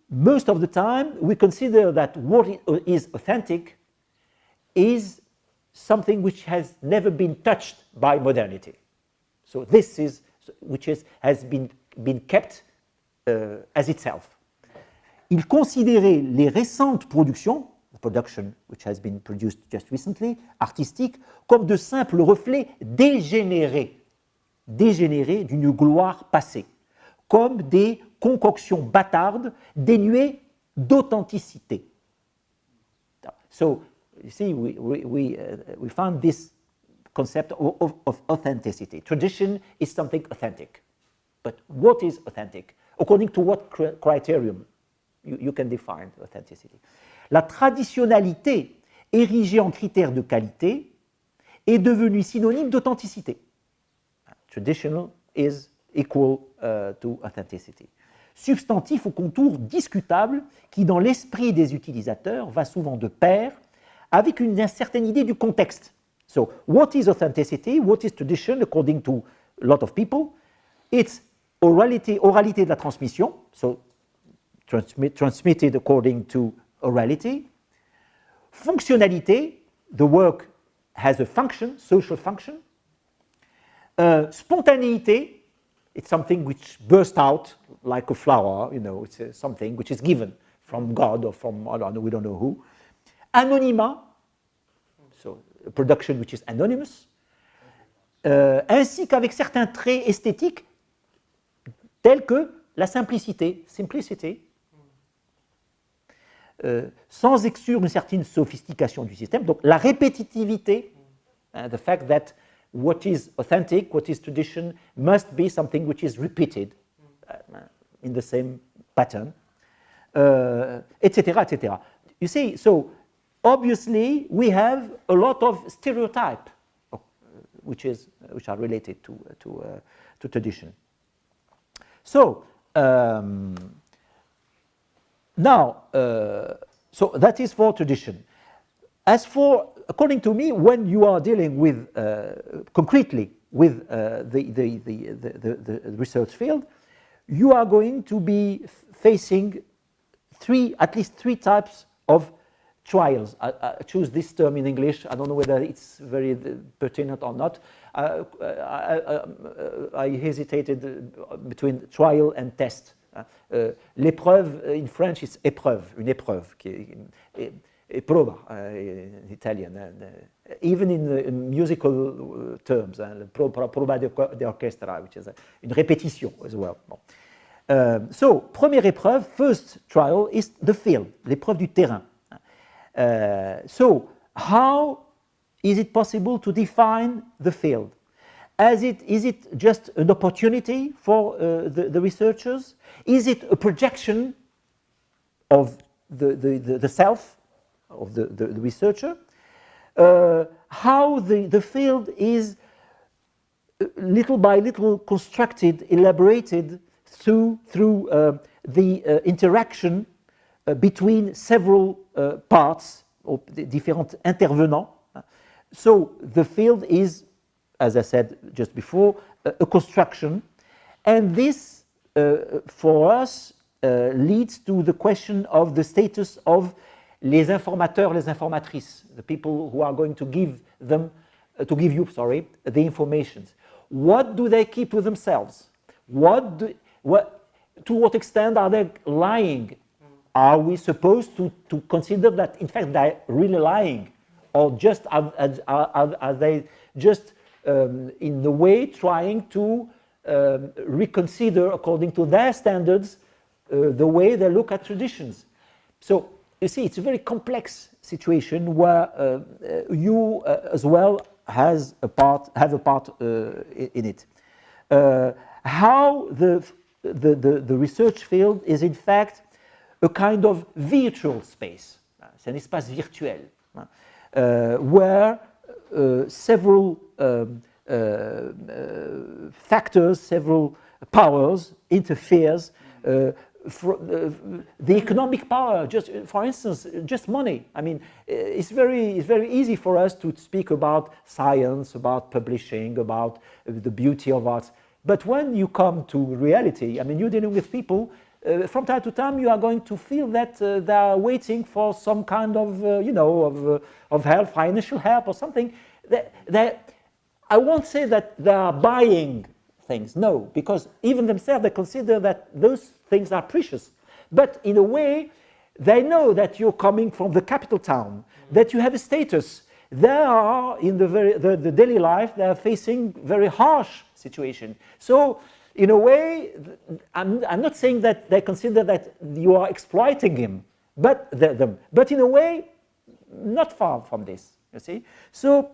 Most of the time, we consider that what is authentic is something which has never been touched by modernity. So this is which has been kept as itself. Il considérait les récentes productions, the production which has been produced just recently, artistiques, comme de simples reflets dégénérés d'une gloire passée, comme des concoctions bâtardes dénuées d'authenticité. So, you see, we found this concept of authenticity. Tradition is something authentic. But what is authentic? According to what criterion you can define authenticity? La traditionnalité, érigée en critère de qualité, est devenue synonyme d'authenticité. Traditional is equal to authenticity. Substantif au contour discutable qui, dans l'esprit des utilisateurs, va souvent de pair avec une certaine idée du contexte. So, what is authenticity? What is tradition according to a lot of people? It's oralité de la transmission, so transmitted according to orality. Fonctionnalité, the work has a function, social function. Spontanéité, it's something which bursts out like a flower, you know, it's something which is given from God or from, I don't know, we don't know who. Anonymat, so a production which is anonymous, ainsi qu'avec certains traits esthétiques tels que la simplicité, simplicity, sans exclure une certaine sophistication du système, donc la répétitivité, the fact that what is authentic, what is tradition, must be something which is repeated in the same pattern, etc., etc. You see, so obviously we have a lot of stereotypes which are related to tradition. So now, so that is for tradition. As for, according to me, when you are dealing with concretely with the research field, you are going to be facing at least three types of trials. I choose this term in English. I don't know whether it's very pertinent or not. I hesitated between trial and test. L'épreuve in French is épreuve, une épreuve, prova in Italian. Even in musical terms, prova de orchestra, which is une répétition as well. So, première épreuve, first trial is the field, l'épreuve du terrain. So, how is it possible to define the field? Is it just an opportunity for the researchers? Is it a projection of the self of the researcher? How the field is little by little constructed, elaborated through the interaction between several parts or different intervenants. So the field is, as I said just before, a construction, and this for us leads to the question of the status of les informateurs, les informatrices, the people who are going to give you, the information. What do they keep to themselves? To what extent are they lying? Are we supposed to consider that in fact they're really lying, or just are they just in the way trying to reconsider according to their standards the way they look at traditions? So you see, it's a very complex situation where you as well have a part in it. How the research field is in fact a kind of virtual space. C'est un espace virtuel where several factors, several powers interferes the economic power, just for instance, just money. I mean, it's very easy for us to speak about science, about publishing, about the beauty of art. But when you come to reality, I mean, you're dealing with people. From time to time, you are going to feel that they are waiting for some kind of, of help, financial help or something. I won't say that they are buying things, no, because even themselves, they consider that those things are precious. But in a way, they know that you're coming from the capital town, that you have a status. They are, in the daily life, they are facing very harsh situation. So, in a way, I'm not saying that they consider that you are exploiting them, but in a way, not far from this, you see. So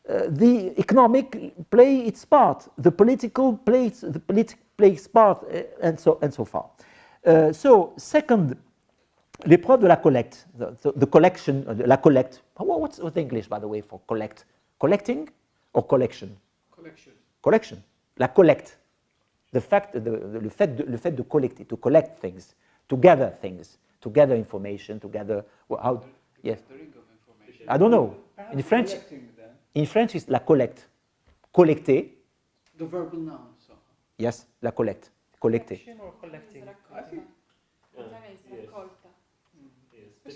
the economic play its part, the political plays its part, and so far. So second, l'épreuve de la collecte, the collection, la collecte. What's the English, by the way, for collect? Collecting or collection? Collection. Collection. La collecte. Le fait de collecter, to collect things, to gather things, to gather information, to gather how. Yes. I don't know. In French, it's la collecte. Collecter. The verbal noun. So. Yes, la collecte. Collecter. Collection or collecting? I think.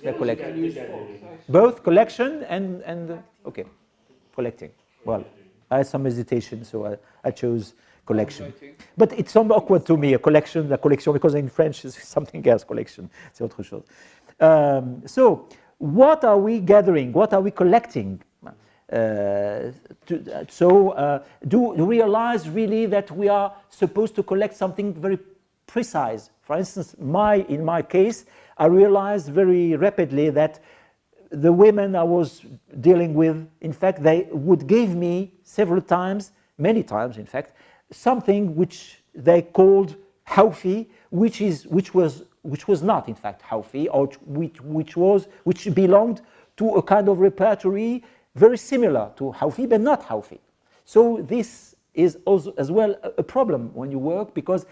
La collecte. Both collection and okay, collecting. Well, I had some hesitation, so I chose collection. But it's somewhat awkward to me, a collection, la collection, because in French it's something else, collection, c'est autre chose. So, what are we gathering? What are we collecting? Do we realize really that we are supposed to collect something very precise? For instance, in my case, I realized very rapidly that the women I was dealing with, in fact, they would give me several times, many times, in fact, something which they called healthy, which was not in fact healthy, or which belonged to a kind of repertory very similar to healthy but not healthy. So this is also as well a problem when you work, because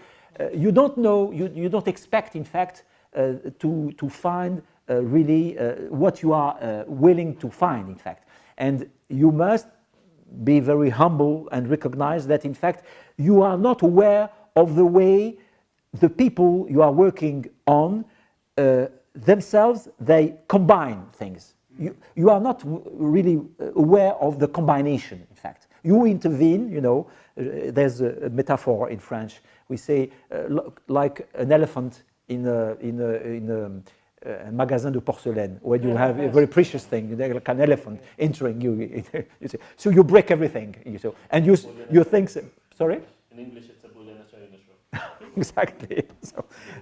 you don't know, you don't expect in fact to find really what you are willing to find in fact, and you must be very humble and recognize that in fact you are not aware of the way the people you are working on themselves, they combine things. You are not really aware of the combination, in fact. You intervene, you know, there's a metaphor in French. We say like an elephant in a magazine de porcelaine, when you have a very precious thing, like an elephant entering you. So you break everything, and you think, sorry? In English, it's a bull in a china shop. Exactly.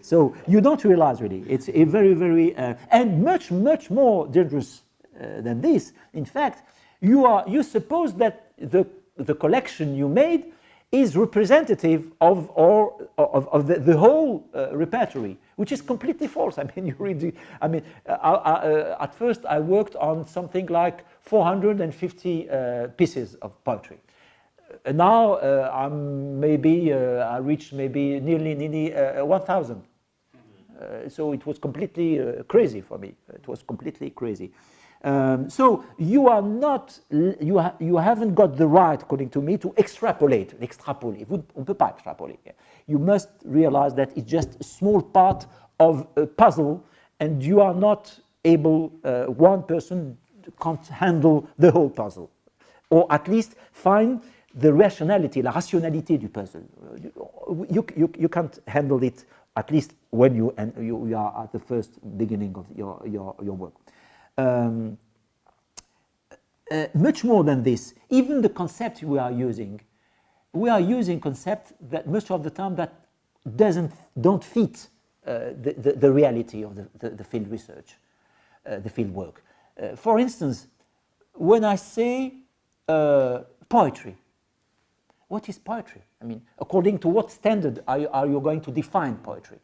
So you don't realize really. It's a very, very, and much more dangerous than this. In fact, you suppose that the collection you made is representative of the whole repertory, which is completely false. I mean, you read. I mean, at first I worked on something like 450 pieces of poetry. Now I reached maybe nearly 1,000. So it was completely crazy for me. It was completely crazy. So you are not, you haven't got the right, according to me, to extrapolate. On peut pas extrapoler. You must realize that it's just a small part of a puzzle, and you are not able. One person can't handle the whole puzzle, or at least find the rationality, la rationalité du puzzle. You can't handle it, at least when you are at the first beginning of your work. Much more than this, even the concept we are using concepts that most of the time that don't fit the reality of the field research, the field work. For instance, when I say poetry, what is poetry? I mean, according to what standard are you going to define poetry?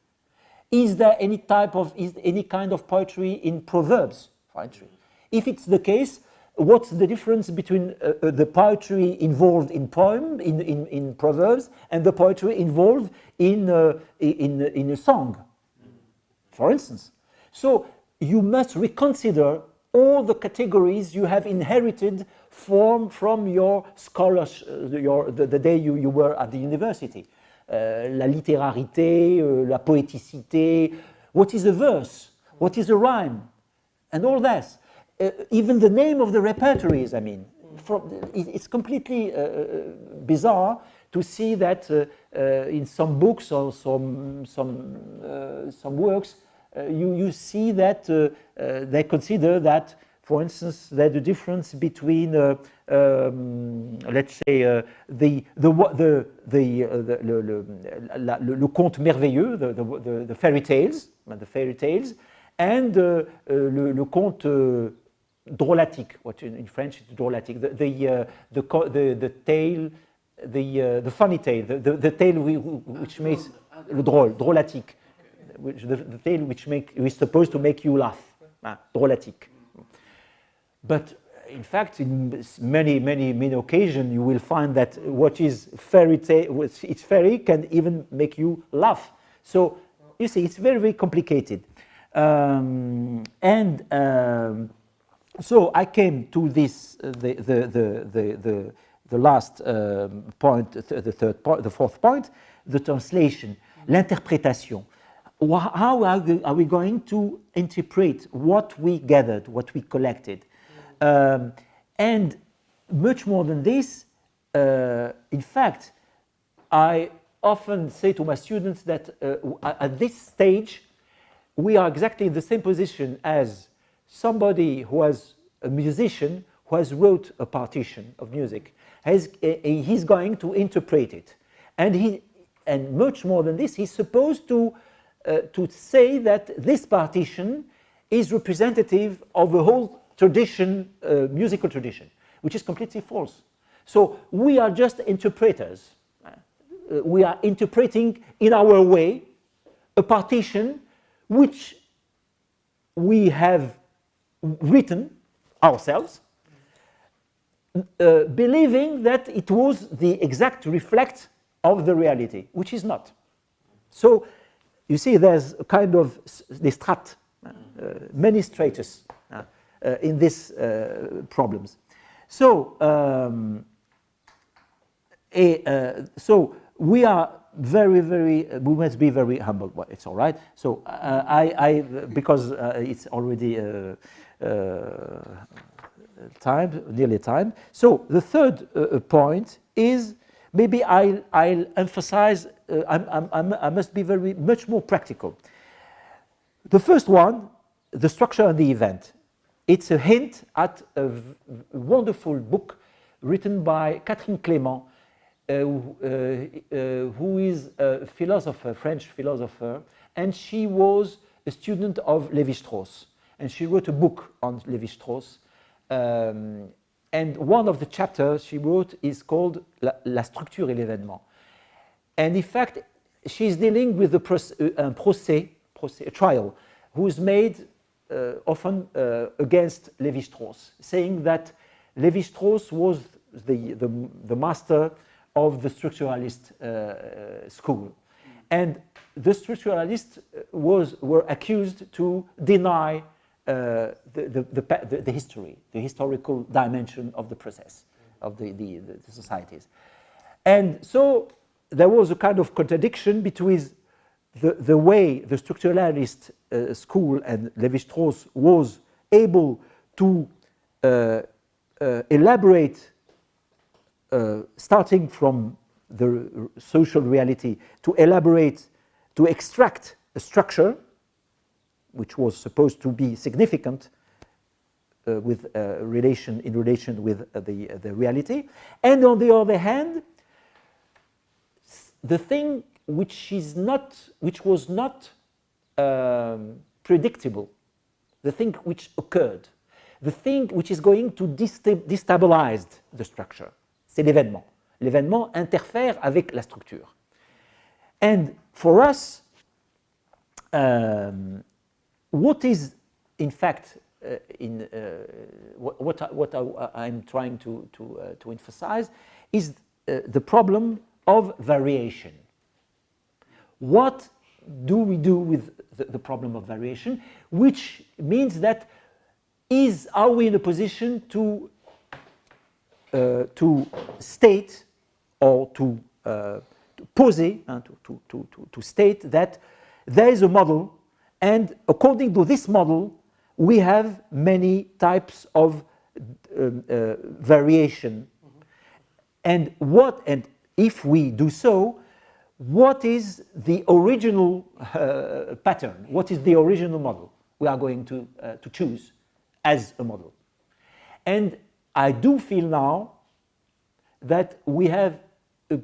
Is there any kind of poetry in proverbs? Poetry. If it's the case, what's the difference between the poetry involved in poem, in proverbs, and the poetry involved in a song? for instance. So you must reconsider all the categories you have inherited from your scholars, the day you were at the university. La littérarité, la poéticité, what is a verse, what is a rhyme, and all that. Even the name of the repertories, I mean, it's completely bizarre to see that in some books or some works, you see that they consider that, for instance, that the difference between, let's say, le conte merveilleux, the fairy tales, and le conte drôlatique, what in French is drôlatique, the tale, the funny tale, the tale which makes le drôle, drôlatique, the tale which is supposed to make you laugh, drôlatique. But in fact, in many occasions, you will find that what is fairy tale, it's fairy, can even make you laugh. So you see, it's very complicated. So I came to this, the last point, the fourth point, the translation, l'interprétation. How are we going to interpret what we gathered, what we collected? And much more than this, in fact, I often say to my students that at this stage, we are exactly in the same position as somebody who was a musician who has wrote a partition of music. He's going to interpret it. And much more than this, he's supposed to say that this partition is representative of a whole tradition, musical tradition, which is completely false. So we are just interpreters. We are interpreting in our way a partition which we have written ourselves, believing that it was the exact reflect of the reality, which is not. So you see, there's a kind of many stratus in these problems. So, so we are we must be very humble. Well, it's all right. So because it's already nearly time. So the third point is, maybe I'll emphasize, I must be much more practical. The first one, the structure and the event. It's a hint at a wonderful book written by Catherine Clément, who is a philosopher, French philosopher, and she was a student of Lévi-Strauss. And she wrote a book on Lévi-Strauss. And one of the chapters she wrote is called La structure et l'événement. And in fact, she's dealing with a trial, who is made often against Lévi-Strauss, saying that Lévi-Strauss was the master of the structuralist school. And the structuralists were accused to deny the history, the historical dimension of the process, of the societies. And so there was a kind of contradiction between the way the structuralist school and Lévi-Strauss was able to elaborate, starting from the social reality, to elaborate, to extract a structure which was supposed to be significant in relation with the reality, and on the other hand, the thing which was not predictable, the thing which occurred, the thing which is going to destabilize the structure, c'est l'événement. L'événement interfère avec la structure. And for us, what is, in fact, what I'm trying to emphasize is the problem of variation. What do we do with the problem of variation, which means that are we in a position to state or to poser, to state that there is a model, and according to this model, we have many types of variation. And if we do so, what is the original pattern? What is the original model we are going to choose as a model? And I do feel now that we have a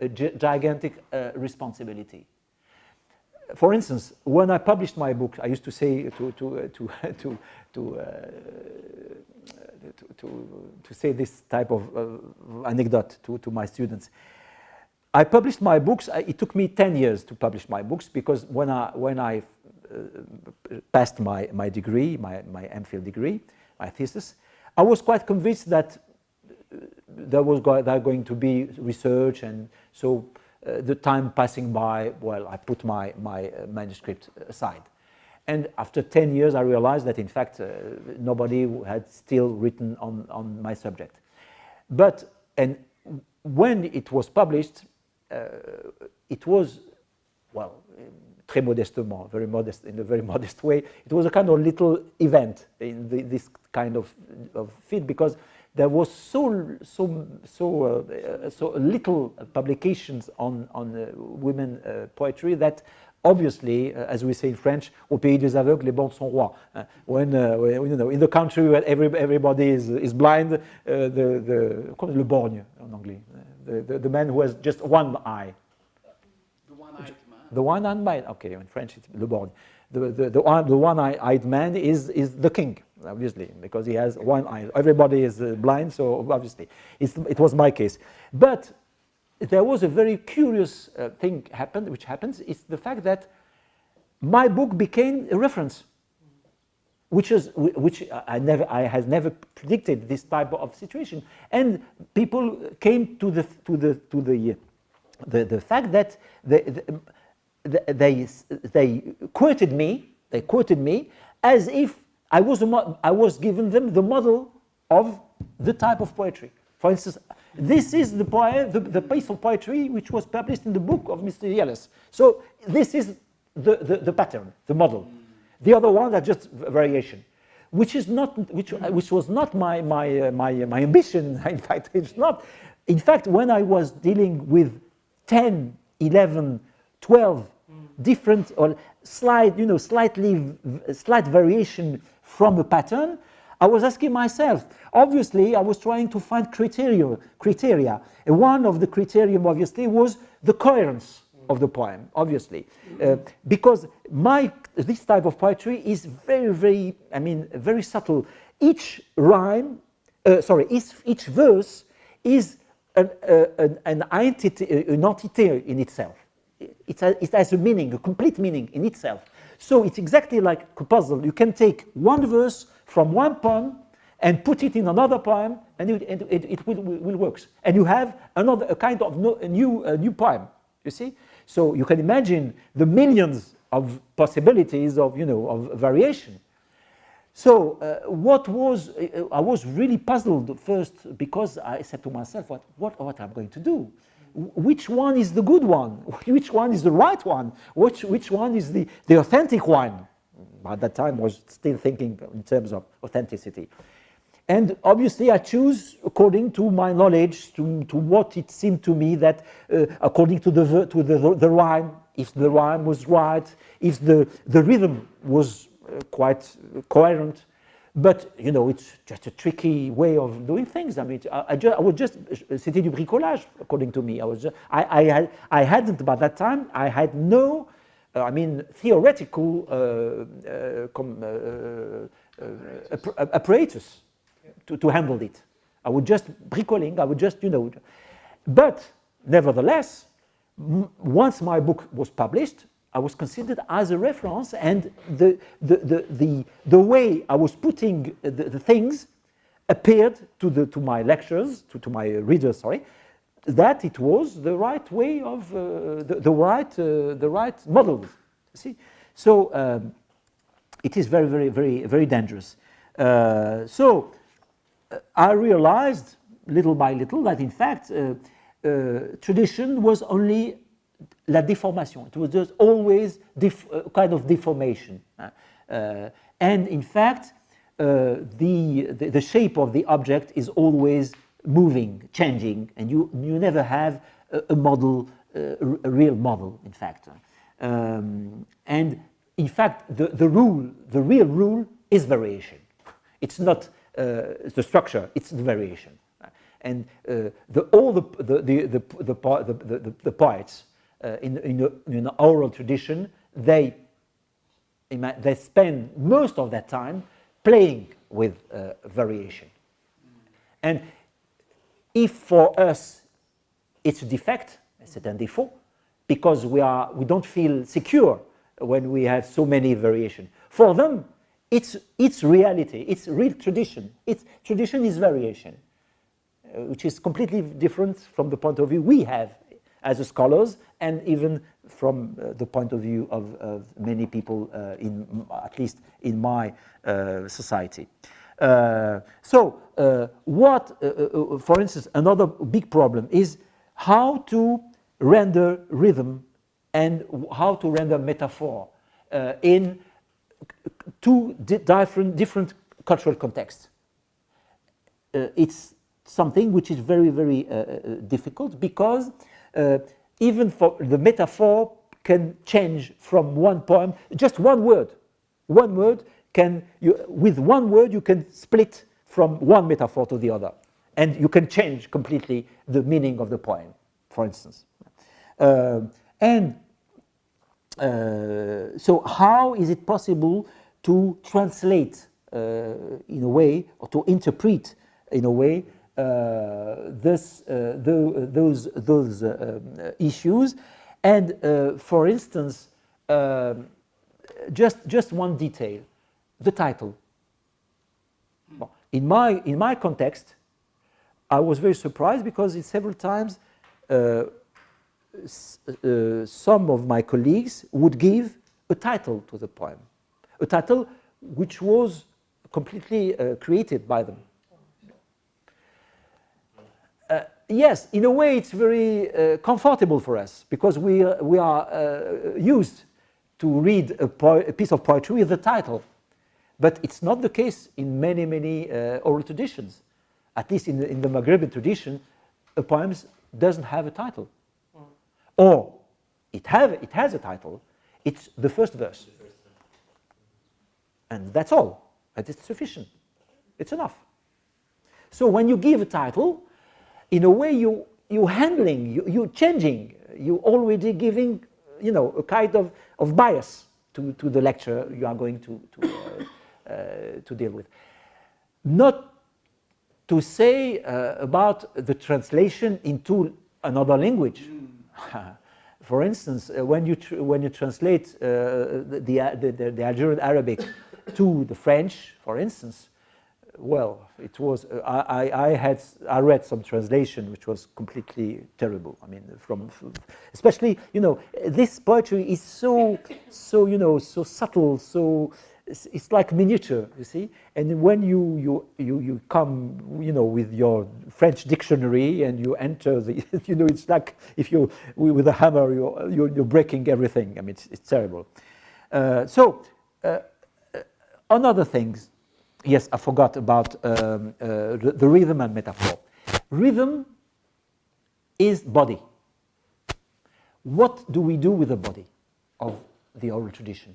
gigantic responsibility. For instance, when I published my book, I used to say to say this type of anecdote to my students. I published my books. It took me 10 years to publish my books, because when I passed my degree, my MPhil degree, my thesis, I was quite convinced that there was going to be research, and so the time passing by, well, I put my manuscript aside. And after 10 years, I realized that, in fact, nobody had still written on my subject. And when it was published, it was, well, très modestement, very modest, in a very modest way, it was a kind of little event in this kind of field, because there was so little publications on women poetry that, obviously, as we say in French, au pays des aveugles, les bandes sont rois. When you know, in the country where everybody is blind, le borgne en anglais, the man who has just one eye. The one-eyed man. The one-eyed man. Okay, in French it's le borgne. The one-eyed man is the king, obviously, because he has one eye. Everybody is blind, so obviously it was my case. But there was a very curious thing which happens. It's the fact that my book became a reference, which I had never predicted this type of situation, and people came to the fact that they quoted me as if I was giving them the model of the type of poetry. For instance, this is the poem, the piece of poetry which was published in the book of Mr. Yelles. So this is the pattern, the model. The other one are just variation, which was not my ambition. In fact, it's not. In fact, when I was dealing with 10, 11, 12 different or slight variation from a pattern, I was asking myself, obviously, I was trying to find criteria. And one of the criteria, obviously, was the coherence of the poem, obviously. Because this type of poetry is very, very subtle. Each rhyme, each verse is an entity in itself. It has a meaning, a complete meaning in itself. So it's exactly like a puzzle. You can take one verse from one poem and put it in another poem, and it will work. And you have a new poem. You see? So you can imagine the millions of possibilities of variation. So I was really puzzled first, because I said to myself, what I'm going to do? Which one is the good one? Which one is the right one? Which one is the authentic one? At that time, I was still thinking in terms of authenticity. And obviously, I choose according to my knowledge, to what it seemed to me that, according to the rhyme, if the rhyme was right, if the rhythm was quite coherent. But it's just a tricky way of doing things. I mean, I was just c'était du bricolage, according to me. I hadn't by that time. I had no, theoretical apparatus to handle it. I would just bricoling. I would just But nevertheless, once my book was published, I was considered as a reference, and the way I was putting the things appeared to my lecturers, to my readers, that it was the right way of the right model. See, so it is very, very, very, very dangerous. So I realized little by little that in fact tradition was only la déformation. It was just always kind of deformation, and in fact the shape of the object is always moving, changing, and you never have a model, a real model, in fact. And in fact, the real rule is variation. It's not the structure; it's the variation. And all the poets in the oral tradition, they spend most of their time playing with variation. And if for us it's a defect, c'est un défaut, because we don't feel secure when we have so many variations. For them, it's reality, it's real tradition. Tradition is variation, which is completely different from the point of view we have as scholars, and even from the point of view of many people, at least in my society. For instance, another big problem is how to render rhythm and how to render metaphor in two different cultural contexts. It's something which is very, very difficult, because even for the metaphor can change from one poem, just one word. One word with one word you can split from one metaphor to the other, and you can change completely the meaning of the poem, for instance. So how is it possible to translate in a way, or to interpret in a way, those issues? And for instance, just one detail, the title. Well, in my context, I was very surprised, because several times some of my colleagues would give a title to the poem, a title which was completely created by them. Yes, in a way it's very comfortable for us, because we are used to read a piece of poetry with a title. But it's not the case in many, many oral traditions. At least in the Maghrebi tradition, a poem doesn't have a title. Or it has a title. It's the first verse. And that's all. And it's sufficient. It's enough. So when you give a title, in a way you're handling, you're changing, you're already giving, a kind of bias to the lecture you are going to deal with. Not to say about the translation into another language. For instance, when you translate the Algerian Arabic to the French, for instance, well, it was I read some translation which was completely terrible. I mean, especially this poetry is so subtle, so it's like miniature, you see. And when you come with your French dictionary and you enter the it's like if you with a hammer you're breaking everything. I mean, it's terrible. Another things. Yes, I forgot about the rhythm and metaphor. Rhythm is body. What do we do with the body of the oral tradition?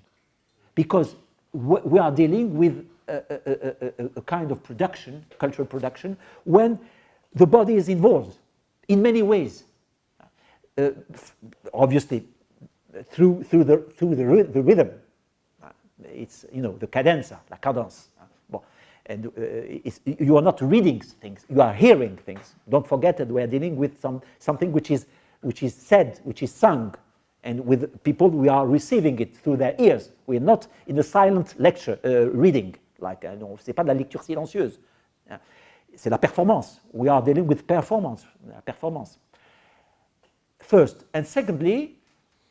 Because we are dealing with a kind of production, cultural production, when the body is involved in many ways. Obviously, through the rhythm. It's the cadenza, la cadence. And you are not reading things; you are hearing things. Don't forget that we are dealing with something which is said, which is sung, and with people we are receiving it through their ears. We are not in a silent lecture reading, like c'est pas de la lecture silencieuse. C'est la performance. We are dealing with performance. first. And secondly,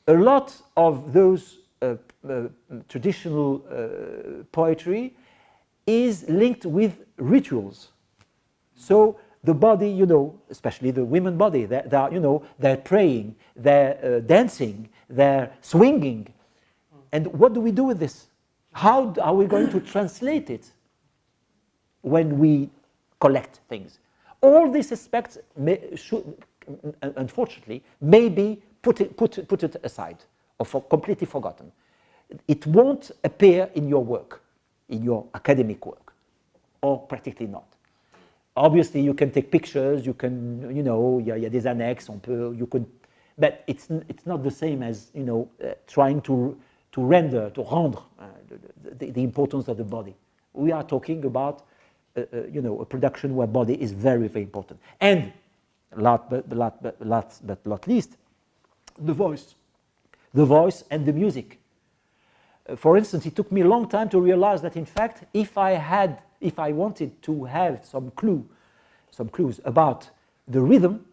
a lot of those traditional poetry is linked with rituals. So the body, you know, especially the women body, you know, they're praying, they're dancing, they're swinging. And what do we do with this? How are we going to translate it when we collect things? All these aspects should, unfortunately, maybe put it aside or completely forgotten. It won't appear in your work, in your academic work, or practically not. Obviously, you can take pictures, you can, you know, il y a des annexes, you could, but it's not the same as, you know, trying to render the importance of the body. We are talking about, you know, a production where body is very, very important. And last but not least, the voice and the music. For instance, it took me a long time to realize that, in fact, if I wanted to have some clues about the rhythm,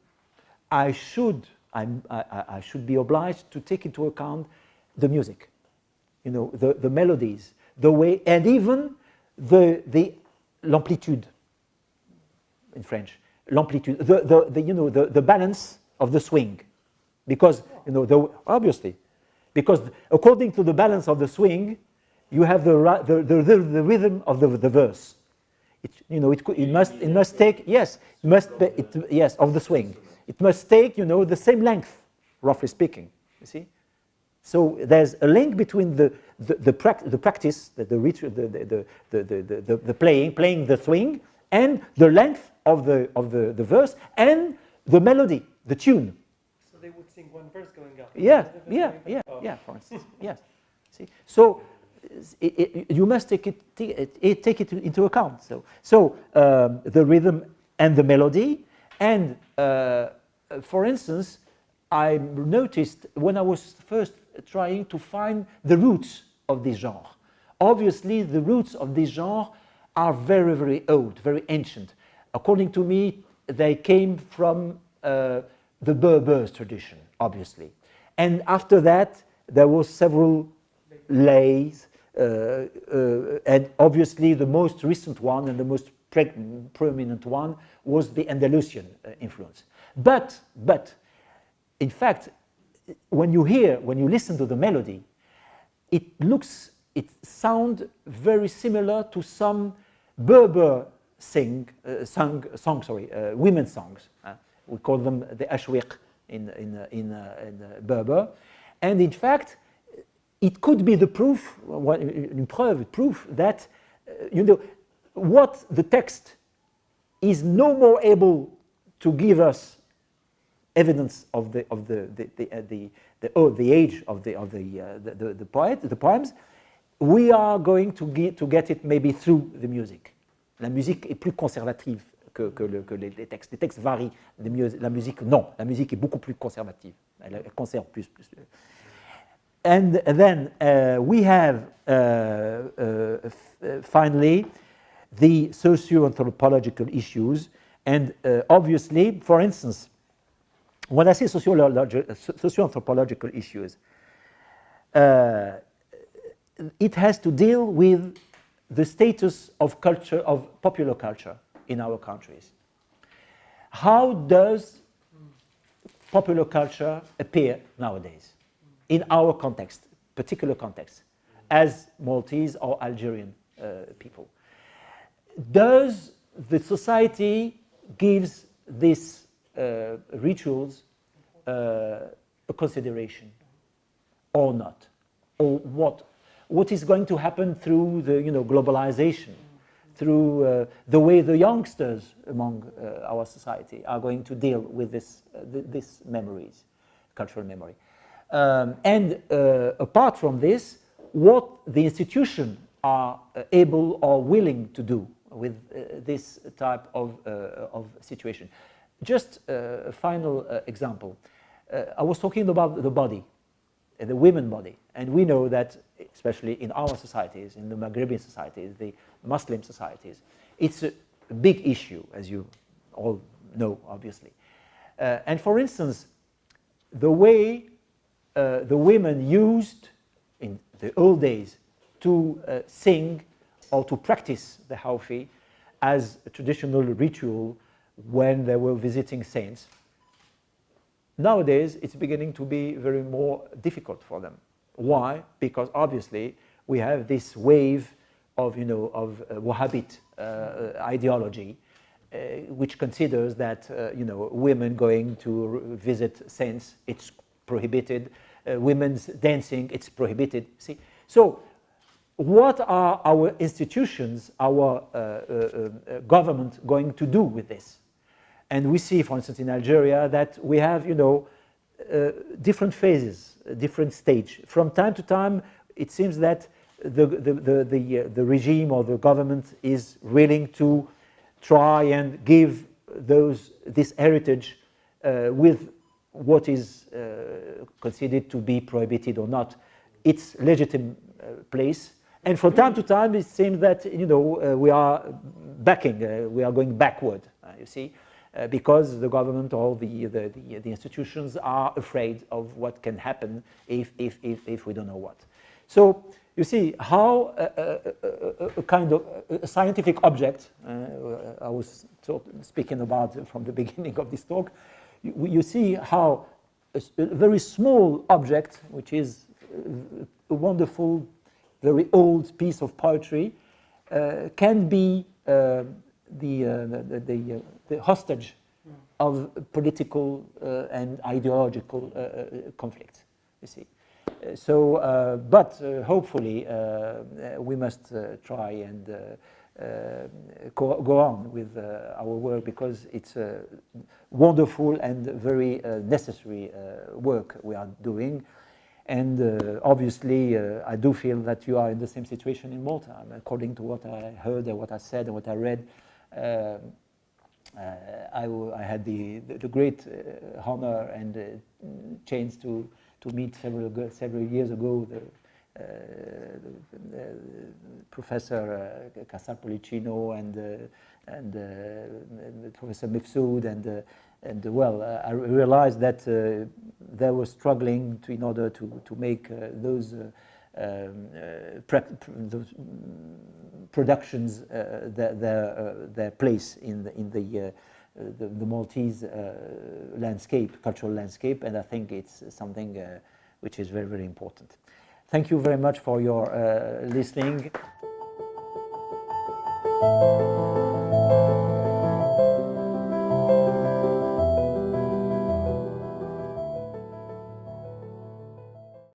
I should be obliged to take into account the music, you know, the melodies, the way, and even l'amplitude in French, l'amplitude, you know, the balance of the swing, because, you know, obviously, because according to the balance of the swing, you have the rhythm of the verse. You know, it must take, yes, yes, of the swing. It must take, you know, the same length, roughly speaking. You see, so there's a link between the practice, the playing the swing, and the length of the verse and the melody, the tune. So they would sing one verse going up. Yeah. For instance, yes. See, so you must take it into account. So the rhythm and the melody, and for instance, I noticed when I was first trying to find the roots of this genre. Obviously, the roots of this genre are very, very old, very ancient. According to me, they came from the Berbers tradition, obviously. And after that, there were several lays, and obviously the most recent one and the most prominent one was the Andalusian influence. But in fact, when you listen to the melody, it sounds very similar to some Berber women's songs. We call them the ashwiq in Berber, and in fact, it could be the proof, proof that you know what the text is no more able to give us evidence of the age of the poems. We are going to get it maybe through the music. La musique est plus conservative que les textes. Les textes varient, la musique non. La musique est beaucoup plus conservative. Elle conserve plus. And then we have finally the socio-anthropological issues, and obviously, for instance, when I say socio-anthropological issues, it has to deal with the status of culture, of popular culture in our countries. How does popular culture appear nowadays in our context, particular context, as Maltese or Algerian people? Does the society gives these rituals a consideration or not? Or what is going to happen through the globalization, through the way the youngsters among our society are going to deal with this memories, cultural memory? And apart from this, what the institutions are able or willing to do with this type of situation. Just a final example. I was talking about the body, the women body, and we know that, especially in our societies, in the Maghrebi societies, the Muslim societies, it's a big issue, as you all know, obviously. And for instance, the way the women used in the old days to sing or to practice the hawfi as a traditional ritual when they were visiting saints. Nowadays, it's beginning to be very more difficult for them. Why? Because obviously we have this wave of, of Wahhabite ideology, which considers that, women going to visit saints, it's prohibited. Women's dancing, it's prohibited. See, so what are our institutions, our government going to do with this? And we see, for instance, in Algeria that we have, different phases, different stage. From time to time, it seems that the regime or the government is willing to try and give this heritage with what is considered to be prohibited or not, its legitimate place. And from time to time, it seems that we are backing, we are going backward. You see, because the government or the institutions are afraid of what can happen if we don't know what. So you see how a kind of a scientific object, I was speaking about from the beginning of this talk, you see how a very small object, which is a wonderful, very old piece of poetry, can be the hostage of political and ideological conflicts, you see. But hopefully we must try and go on with our work, because it's a wonderful and very necessary work we are doing. And obviously, I do feel that you are in the same situation in Malta. According to what I heard and what I said and what I read, I had the great honor and chance to meet several years ago the Professor Casar Policino and Professor Mifsud, and well, I realized that they were struggling in order to make those productions their place in the Maltese landscape, cultural landscape, and I think it's something which is very, very important. Thank you very much for your listening.